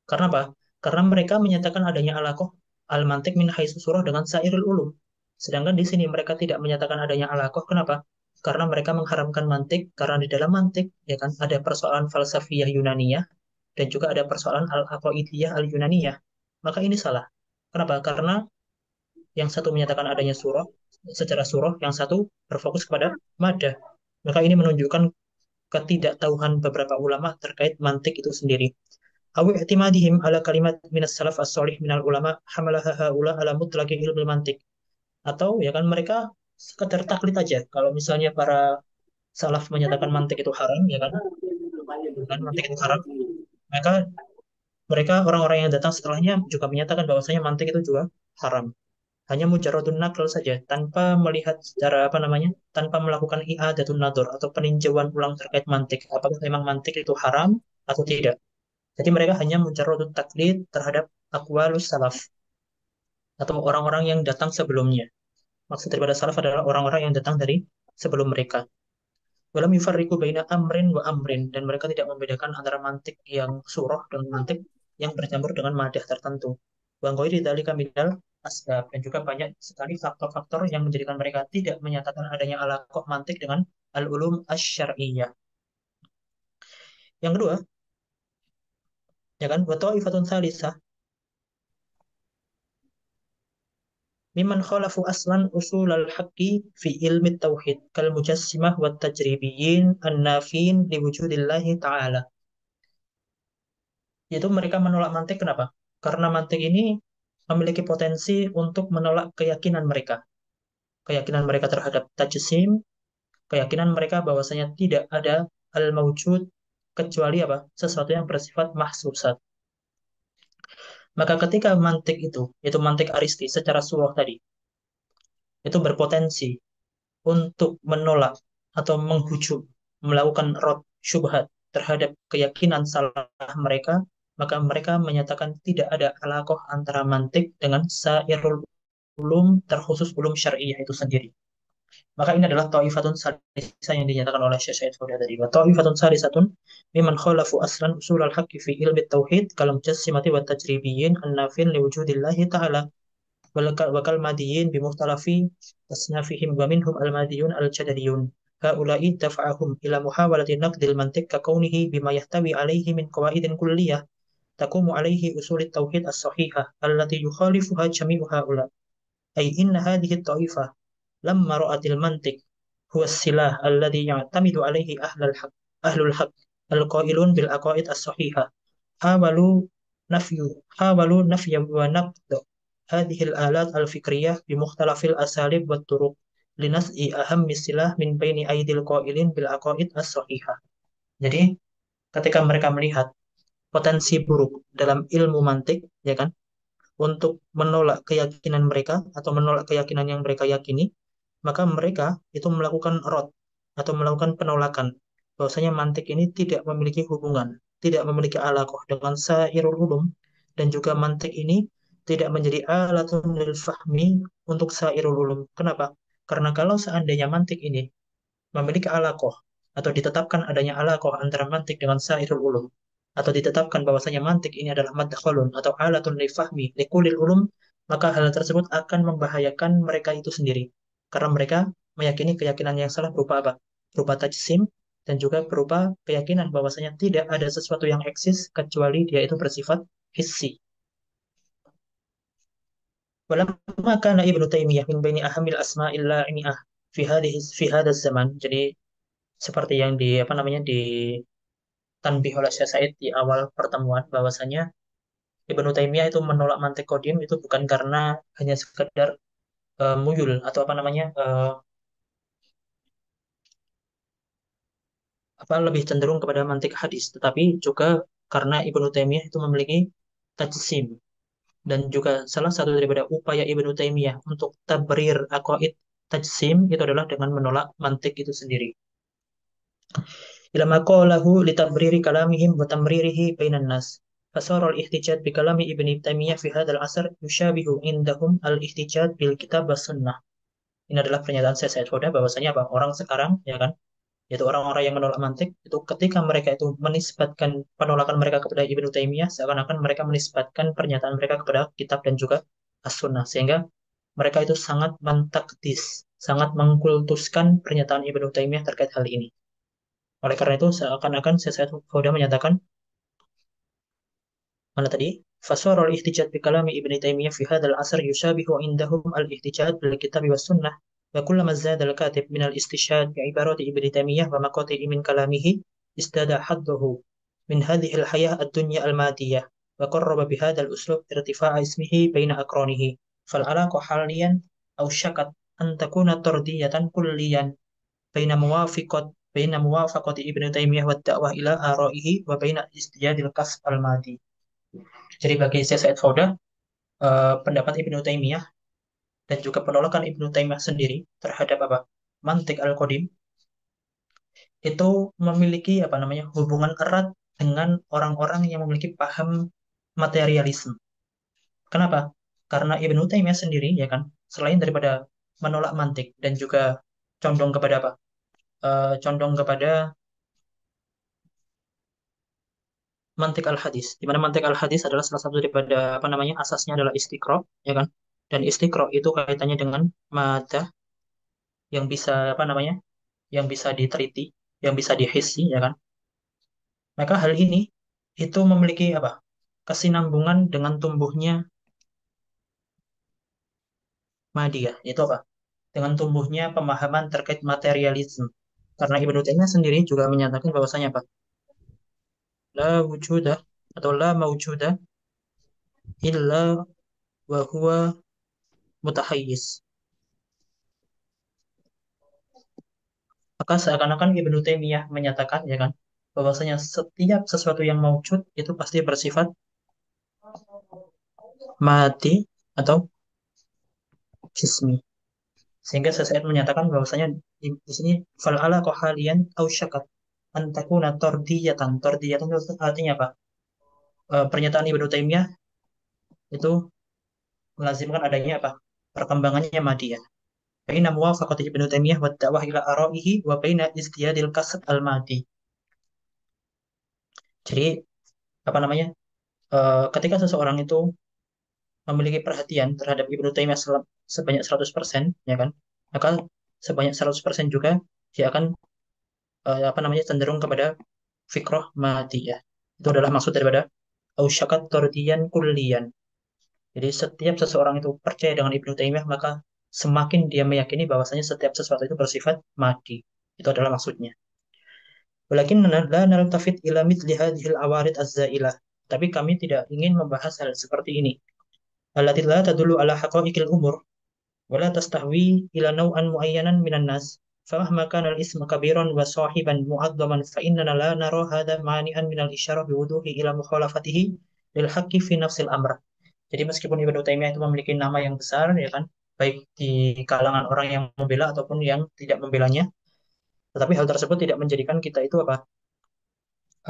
Karena apa? Karena mereka menyatakan adanya alaqah al-mantik min haitsu surah dengan sairul ulum. Sedangkan di sini mereka tidak menyatakan adanya alaqah. Kenapa? Karena mereka mengharamkan mantik karena di dalam mantik ya kan ada persoalan falsafiyah Yunaniyah dan juga ada persoalan al-aqaidiyah al-Yunaniyah. Maka ini salah. Kenapa? Karena yang satu menyatakan adanya surah secara surah, yang satu berfokus kepada madah. Maka ini menunjukkan ketidaktahuan beberapa ulama terkait mantik itu sendiri. Aw i'timadihim ala kalimat minas salaf as-solih minal ulama hamalaha haula ala mutlaqi ilmu mantik. Atau ya kan mereka sekedar taklid aja. Kalau misalnya para salaf menyatakan mantik itu haram, ya kan mantik itu haram, maka mereka orang-orang yang datang setelahnya juga menyatakan bahwasanya mantik itu juga haram. Hanya mujaradun nakal saja tanpa melihat secara apa namanya, tanpa melakukan i'adatun nador atau peninjauan ulang terkait mantik apakah memang mantik itu haram atau tidak. Jadi mereka hanya mujaradun taklid terhadap aqwalus salaf atau orang-orang yang datang sebelumnya. Maksud daripada salaf adalah orang-orang yang datang dari sebelum mereka. Walam yufarriqu baina amrin wa amrin, dan mereka tidak membedakan antara mantik yang surah dengan mantik yang bercampur dengan madah tertentu. Wa ghairi dzalika minal asbab, dan juga banyak sekali faktor-faktor yang menjadikan mereka tidak menyatakan adanya alaqah mantik dengan al-ulum asy-syar'iyyah. Yang kedua, ya kan, wa ta'ifatun tsalisah mimman khalafu aslan usul al-haqqi fi ilmi tauhid kal mujassimah wat tajribiyyin an-nafin li wujudillahi ta'ala. Yaitu mereka menolak mantik kenapa? Karena mantik ini memiliki potensi untuk menolak keyakinan mereka. Keyakinan mereka terhadap tajsim, keyakinan mereka bahwasanya tidak ada al-mawjud kecuali apa? Sesuatu yang bersifat mahsusat. Maka ketika mantik itu mantik aristi secara surah tadi, itu berpotensi untuk menolak atau menghujum, melakukan rad syubhat terhadap keyakinan salah mereka, maka mereka menyatakan tidak ada alaqah antara mantik dengan sairul ulum, terkhusus ulum syariah itu sendiri. Maka ini adalah ta'ifatun salisah yang dinyatakan oleh Syekh Said Faudad tadi. Wa ta'ifatun salisatun mimman khalafu aslan usul al-haqqi fi ilmi tauhid kalam jassimati wa tajribiyyin an-nafin liwujudillahi ta'ala wakal madiyin bimuhtalafi tasnafihim wa minhum al-madiyun al-jadariyun. Haula'i dafa'ahum ila muhawalati naqdil mantik ka kaunihi bima yahtawi alaihi min qawaidin kulliyah taqumu alaihi usul tauhid as-sahihah allati yukhalifuha jami'u haula. Ay inna hadhihi at-ta'ifah lamma ra'atil mantik huwa as-silah alladhi ya'tamidu alaihi ahlul haq al-qailun bil aqaid as-sahihah hawalu nafyu hawalu nafya wa naqd hadhihi al-alat al-fikriyah bi mukhtalafil asalib wat turuq linas'i ahammi silah min baini aidil qailin bil aqaid as-sahihah. Jadi ketika mereka melihat potensi buruk dalam ilmu mantik ya kan untuk menolak keyakinan mereka atau menolak keyakinan yang mereka yakini, maka mereka itu melakukan rot atau melakukan penolakan bahwasanya mantik ini tidak memiliki hubungan, tidak memiliki alaqah dengan sairul ulum, dan juga mantik ini tidak menjadi alatun lil fahmi untuk sairul ulum. Kenapa? Karena kalau seandainya mantik ini memiliki alaqah atau ditetapkan adanya alaqah antara mantik dengan sairul ulum, atau ditetapkan bahwasanya mantik ini adalah madkhalun atau alatun li fahmi likulil ulum, maka hal tersebut akan membahayakan mereka itu sendiri karena mereka meyakini keyakinan yang salah berupa apa? Berupa tajsim, dan juga berupa keyakinan bahwasanya tidak ada sesuatu yang eksis kecuali dia itu bersifat hissi. Walamma kana Ibnu Taimiyah min baini ahamil asma'il la'imiyah fi hadha zaman. Jadi seperti yang di apa namanya di tanbih oleh Syekh Said di awal pertemuan bahwasanya Ibnu Taimiyah itu menolak mantik kodim itu bukan karena hanya sekedar muyul atau apa namanya lebih cenderung kepada mantik hadis, tetapi juga karena Ibnu Taimiyah itu memiliki tajsim, dan juga salah satu daripada upaya Ibnu Taimiyah untuk tabrir aqaid tajsim itu adalah dengan menolak mantik itu sendiri. Ila maqalahu li tabriri kalamihim wa tamririhi bainan nas. Fasara al-ihtijaj bi kalami Ibnu Taimiyah fi hadzal asr yushabihu indahum al-ihtijaj bil kitab was sunnah. Ini adalah pernyataan saya Said Hoda bahwasanya apa orang sekarang ya kan, yaitu orang-orang yang menolak mantik itu ketika mereka itu menisbatkan penolakan mereka kepada Ibnu Taimiyah seakan-akan mereka menisbatkan pernyataan mereka kepada kitab dan juga as-sunnah, sehingga mereka itu sangat mentakdis, sangat mengkultuskan pernyataan Ibnu Taimiyah terkait hal ini. Oleh karena itu seakan-akan Syekh Fauda menyatakan mana tadi? Fasara al-ihtijaj bi kalami Ibnu Taimiyah fi hadzal asr yushabihu indahum al-ihtijaj bil kitab was sunnah wa kullama zada al-katib min al-istishhad bi ibarati Ibnu Taimiyah wa maqati' min kalamihi istada hadduhu min hadhihi al-hayah ad-dunya al-madiyah wa qarraba bi hadzal uslub irtifa'a ismihi baina aqranihi fal alaqa haliyan aw syakat an takuna tardiyatan kulliyan baina muwafiqat baina muwafaqati Ibnu Taimiyah wa da'wah ila ara'ihi wa baina istijadil kasb al-madi. Jadi bagi Syekh Said Fauda, pendapat Ibnu Taimiyah dan juga penolakan Ibnu Taimiyah sendiri terhadap apa? Mantik al-Qadim itu memiliki apa namanya? Hubungan erat dengan orang-orang yang memiliki paham materialisme. Kenapa? Karena Ibnu Taimiyah sendiri ya kan, selain daripada menolak mantik dan juga condong kepada apa? Condong kepada mantik al-hadis, di mana mantik al-hadis adalah salah satu daripada apa namanya? Asasnya adalah istiqra, ya kan? Dan istiqra itu kaitannya dengan madah yang bisa apa namanya, yang bisa diteliti, yang bisa dihissi, ya kan? Maka hal ini itu memiliki apa? Kesinambungan dengan tumbuhnya madiyah, itu apa? Dengan tumbuhnya pemahaman terkait materialisme. Karena Ibnu Taimiyah sendiri juga menyatakan bahwasanya apa? La wujuda atau la mawjuda illa wa huwa mutahayyiz. Maka seakan-akan Ibnu Taimiyah menyatakan ya kan bahwasanya setiap sesuatu yang mawjud itu pasti bersifat mati atau jismi. Sehingga sesaat menyatakan bahwasanya di sini fal ala kohalian au syakat antakuna tordiyatan. Tordiyatan itu artinya apa? Pernyataan Ibnu Taimiyah itu melazimkan adanya apa? Perkembangannya madiyah. Baina muwafaqati Ibnu Taimiyah wa da'wah ila ara'ihi wa baina izdiyadil kasb al-madi. Jadi apa namanya? Ketika seseorang itu memiliki perhatian terhadap Ibnu Taimiyah sebanyak 100%, ya kan? Maka sebanyak 100% juga dia akan apa namanya cenderung kepada fikroh madiyah. Itu adalah maksud daripada ausyakat tordiyan kulliyan. Jadi setiap seseorang itu percaya dengan Ibnu Taimiyah maka semakin dia meyakini bahwasanya setiap sesuatu itu bersifat madi. Itu adalah maksudnya. Walakin la naltafit ila mithli hadhil awarid az-zailah. Tapi kami tidak ingin membahas hal seperti ini. Allati la tadullu ala haqa'iqil umur wa la tastahwi ila naw'an muayyanan minan nas. فمهما كان الاسم كبيرا وصاحبا معظما فإننا لا نرى هذا مانعا من الإشارة بوضوح إلى مخالفته للحق في نفس الأمر. Jadi meskipun Ibnu Taimiyah itu memiliki nama yang besar, ya kan, baik di kalangan orang yang membela ataupun yang tidak membelanya, tetapi hal tersebut tidak menjadikan kita itu apa?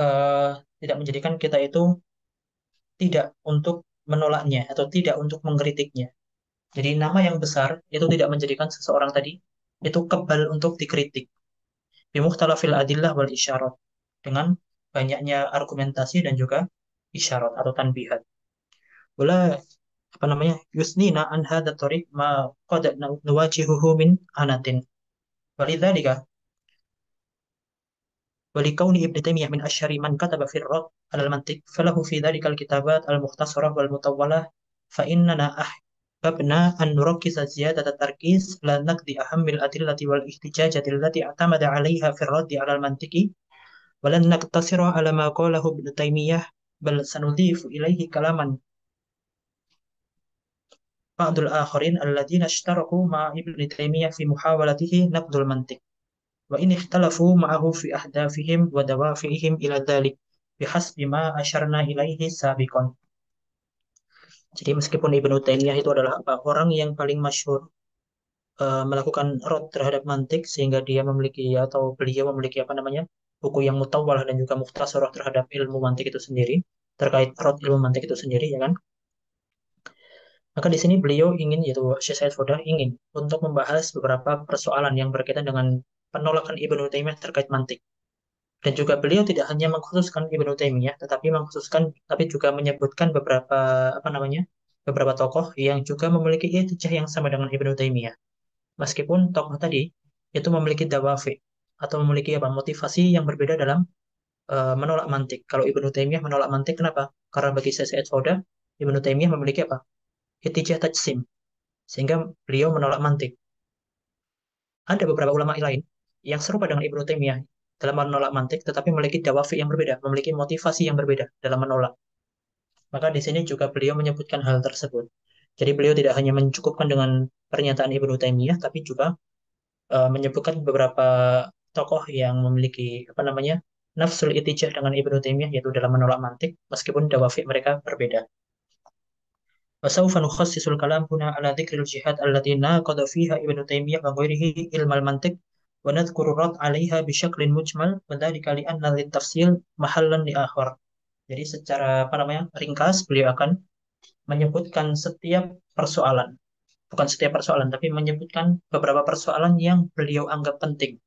eh, Tidak menjadikan kita itu tidak untuk menolaknya atau tidak untuk mengkritiknya. Jadi nama yang besar itu tidak menjadikan seseorang tadi itu kebal untuk dikritik. Bimukhtalafil adillah wal isyarat, dengan banyaknya argumentasi dan juga isyarat atau tanbihat. Wala apa namanya? Yusnina an hadha tariq ma qad nuwajihuhu min anatin. Walidzalika ولكون ابن تيمية من أشهر من كتب في الرد على المنطق فله في ذلك الكتابات المختصرة والمطولة فإننا أحببنا أن نركز زيادة التركيز على نقد أهم الأدلة والاحتجاجات التي اعتمد عليها في الرد على المنطق ولن نقتصر على ما قاله ابن تيمية بل سنضيف إليه كلاما بعض الآخرين الذين اشتركوا مع ابن تيمية في محاولته نقد المنطق. wa in ikhtalafu ma'ahu fi ahdafihim wa dawafi'ihim ila dzalik bihasbi ma asyarna ilaihi sabiqan. Jadi meskipun Ibnu Taimiyah itu adalah orang yang paling masyhur melakukan rot terhadap mantik sehingga dia memiliki atau beliau memiliki apa namanya buku yang mutawwalah dan juga mukhtasarah terhadap ilmu mantik itu sendiri terkait rot ilmu mantik itu sendiri ya kan. Maka di sini beliau ingin yaitu Syekh Said Fodah ingin untuk membahas beberapa persoalan yang berkaitan dengan penolakan Ibnu Taimiyah terkait mantik. Dan juga beliau tidak hanya mengkhususkan Ibnu Taimiyah tetapi mengkhususkan tapi juga menyebutkan beberapa apa namanya beberapa tokoh yang juga memiliki ijtihad yang sama dengan Ibnu Taimiyah. Meskipun tokoh tadi itu memiliki dawafi atau memiliki apa motivasi yang berbeda dalam menolak mantik. Kalau Ibnu Taimiyah menolak mantik, kenapa? Karena bagi saya Said Fauda, Ibnu Taimiyah memiliki apa? Ittijah tajsim, sehingga beliau menolak mantik. Ada beberapa ulama lain yang serupa dengan Ibnu Taimiyah dalam menolak mantik, tetapi memiliki dawafi yang berbeda, memiliki motivasi yang berbeda dalam menolak. Maka di sini juga beliau menyebutkan hal tersebut. Jadi beliau tidak hanya mencukupkan dengan pernyataan Ibnu Taimiyah, tapi juga menyebutkan beberapa tokoh yang memiliki apa namanya nafsul itijah dengan Ibnu Taimiyah yaitu dalam menolak mantik meskipun dawafi mereka berbeda. وسوف نخصص الكلام هنا على ذكر الجهات التي ناقض فيها ابن تيمية وغيره علم المنطق ونذكر الرد عليها بشكل مجمل وذلك لأن للتفصيل محلا لآخر. Jadi secara apa namanya ringkas beliau akan menyebutkan setiap persoalan, bukan setiap persoalan, tapi menyebutkan beberapa persoalan yang beliau anggap penting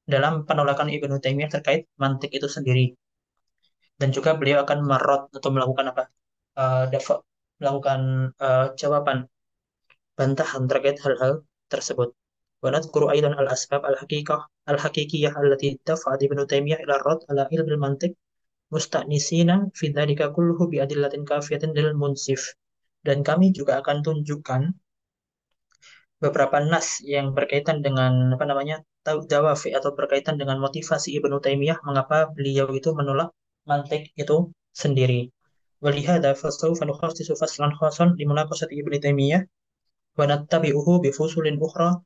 dalam penolakan Ibnu Taimiyah terkait mantik itu sendiri. Dan juga beliau akan merot atau melakukan apa? Melakukan jawaban bantahan terkait hal-hal tersebut. Wa nadhkuru aidan al-asbab al-haqiqiyah allati dafa'at Ibnu Taimiyah ila ar-rad ala ilmi al-mantiq musta'nisina fi dzalika kulluhu bi adillatin kafiyatin lil munsif. Dan kami juga akan tunjukkan beberapa nas yang berkaitan dengan apa namanya dawafi atau berkaitan dengan motivasi Ibnu Taimiyah mengapa beliau itu menolak mantik itu sendiri. Walihada fasawfa nukhassisu faslan khasan limunaqashati Ibnu Taimiyah wa nattabi'uhu bi fusulin ukhra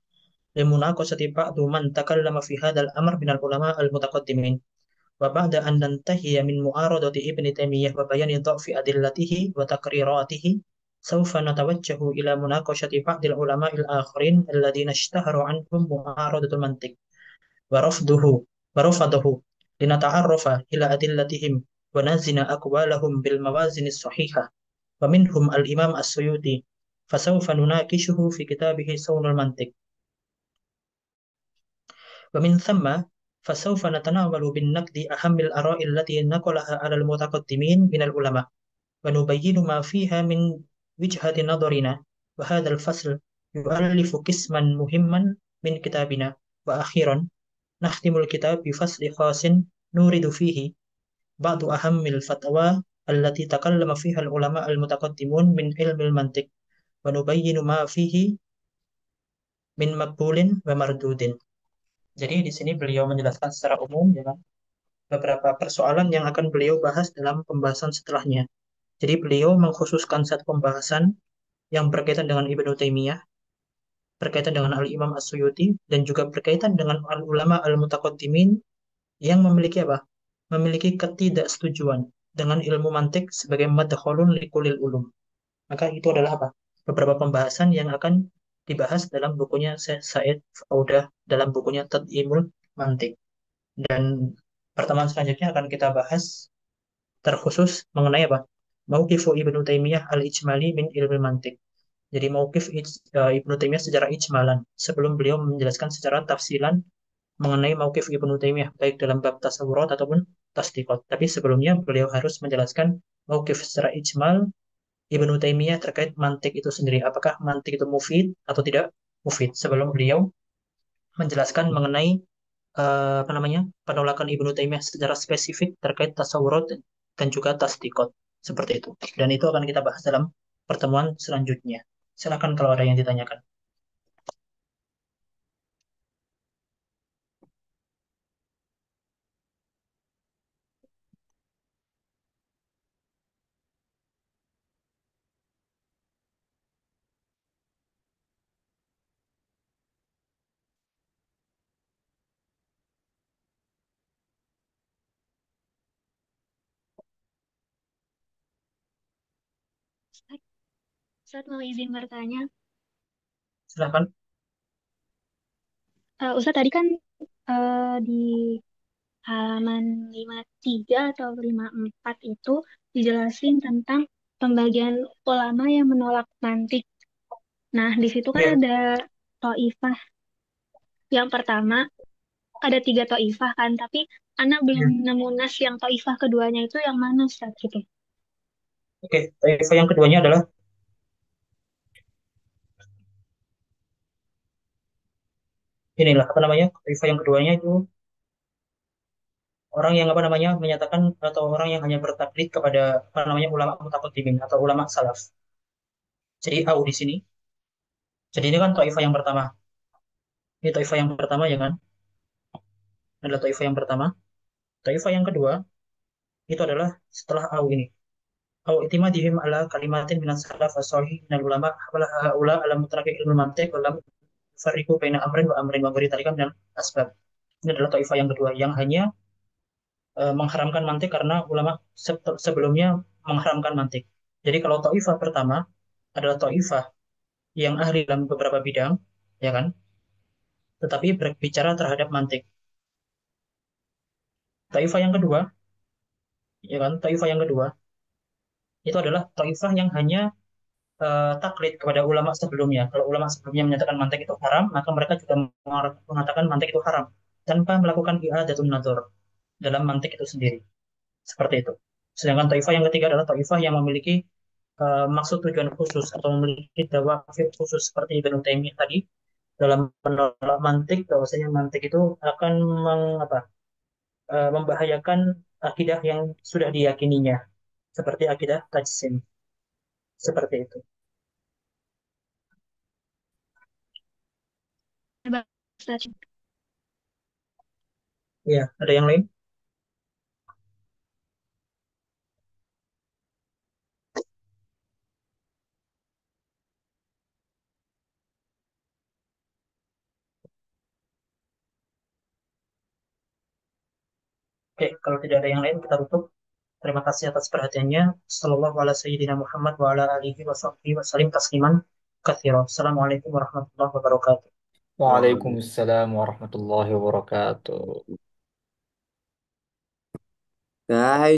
limunaqashati ba'du man takallama fi hadzal amr minal ulama al-mutaqaddimin. Wa ba'da an nantahiya min mu'aradati Ibnu Taimiyah wa bayani dha'fi adillatihi wa taqriratihi سوف نتوجه إلى مناقشة بعض العلماء الآخرين الذين اشتهر عنهم معارضة المنطق ورفضه ورفضه لنتعرف إلى أدلتهم ونزن أقوالهم بالموازن الصحيحة ومنهم الإمام السيوطي فسوف نناقشه في كتابه صون المنطق ومن ثم فسوف نتناول بالنقد أهم الآراء التي نقلها على المتقدمين من العلماء ونبين ما فيها من وجهة نظرنا وهذا الفصل يؤلف قسما مهما من كتابنا وأخيرا نختم الكتاب بفصل خاص نورد فيه بعض أهم الفتاوى التي تكلم فيها العلماء المتقدمون من علم المنطق ونبين ما فيه من مقبول ومردود. Jadi di sini beliau menjelaskan secara umum ya kan, beberapa persoalan yang akan beliau bahas dalam pembahasan setelahnya. Jadi beliau mengkhususkan satu pembahasan yang berkaitan dengan Ibnu Taimiyah, berkaitan dengan Al-Imam As-Suyuti, dan juga berkaitan dengan al-ulama al-mutaqaddimin yang memiliki apa? Memiliki ketidaksetujuan dengan ilmu mantik sebagai madkhalun likulil ulum. Maka itu adalah apa? Beberapa pembahasan yang akan dibahas dalam bukunya Syekh Said Faudah dalam bukunya Tad'imul Mantik. Dan pertemuan selanjutnya akan kita bahas terkhusus mengenai apa? Mauqifu Ibnu Taimiyah al-Ijmali min ilmi mantik. Jadi mauqif Ibnu Taimiyah secara ijmalan sebelum beliau menjelaskan secara tafsilan mengenai mauqif Ibnu Taimiyah baik dalam bab tasawurat ataupun tasdiqat. Tapi sebelumnya beliau harus menjelaskan mauqif secara ijmal Ibnu Taimiyah terkait mantik itu sendiri. Apakah mantik itu mufid atau tidak mufid? Sebelum beliau menjelaskan mengenai apa namanya penolakan Ibnu Taimiyah secara spesifik terkait tasawurat dan juga tasdiqat seperti itu. Dan itu akan kita bahas dalam pertemuan selanjutnya. Silakan kalau ada yang ditanyakan. Ustadz mau izin bertanya. Silahkan. Ustadz tadi kan di halaman 53 atau 54 itu dijelasin tentang pembagian ulama yang menolak mantik. Nah, di situ kan Ya, ada toifah. Yang pertama, ada tiga toifah kan, tapi anak belum ya. nemu nas yang toifah keduanya itu yang mana, Ustaz, gitu. Oke, taifah yang keduanya adalah inilah apa namanya? Taifah yang keduanya itu orang yang apa namanya menyatakan atau orang yang hanya bertaklid kepada apa namanya ulama mutaqaddimin atau ulama salaf. Jadi au di sini. Jadi ini kan taifah yang pertama. Ini taifah yang pertama ya kan? Adalah taifah yang pertama. Taifah yang kedua itu adalah setelah au ini. Au itimadihim ala kalimatin minas salaf as-sahih minal ulama habala haula ala mutlaqi ilmu mantiq wa lam yufarriqu baina amrin wa ghairi dzalika minal asbab. Ini adalah taifah yang kedua yang hanya mengharamkan mantik karena ulama sebelumnya mengharamkan mantik. Jadi kalau taifah pertama adalah taifah yang ahli dalam beberapa bidang, ya kan? Tetapi berbicara terhadap mantik. Taifah yang kedua, ya kan? Taifah yang kedua itu adalah taifah yang hanya taklid kepada ulama sebelumnya. Kalau ulama sebelumnya menyatakan mantik itu haram, maka mereka juga mengatakan mantik itu haram tanpa melakukan i'adatun nazar dalam mantik itu sendiri. Seperti itu. Sedangkan taifah yang ketiga adalah taifah yang memiliki maksud tujuan khusus atau memiliki dawafir khusus seperti Ibnu Taimiyah tadi dalam menolak mantik bahwasanya mantik itu akan membahayakan akidah yang sudah diyakininya seperti akidah tajsim seperti itu. Baik, Ustaz. Ya, ada yang lain? Oke, kalau tidak ada yang lain kita tutup. Terima kasih atas perhatiannya. Sallallahu ala sayyidina Muhammad wa ala alihi wa sahbihi wa salim tasliman katsira. Assalamualaikum warahmatullahi wabarakatuh. Waalaikumsalam warahmatullahi wabarakatuh. Guys.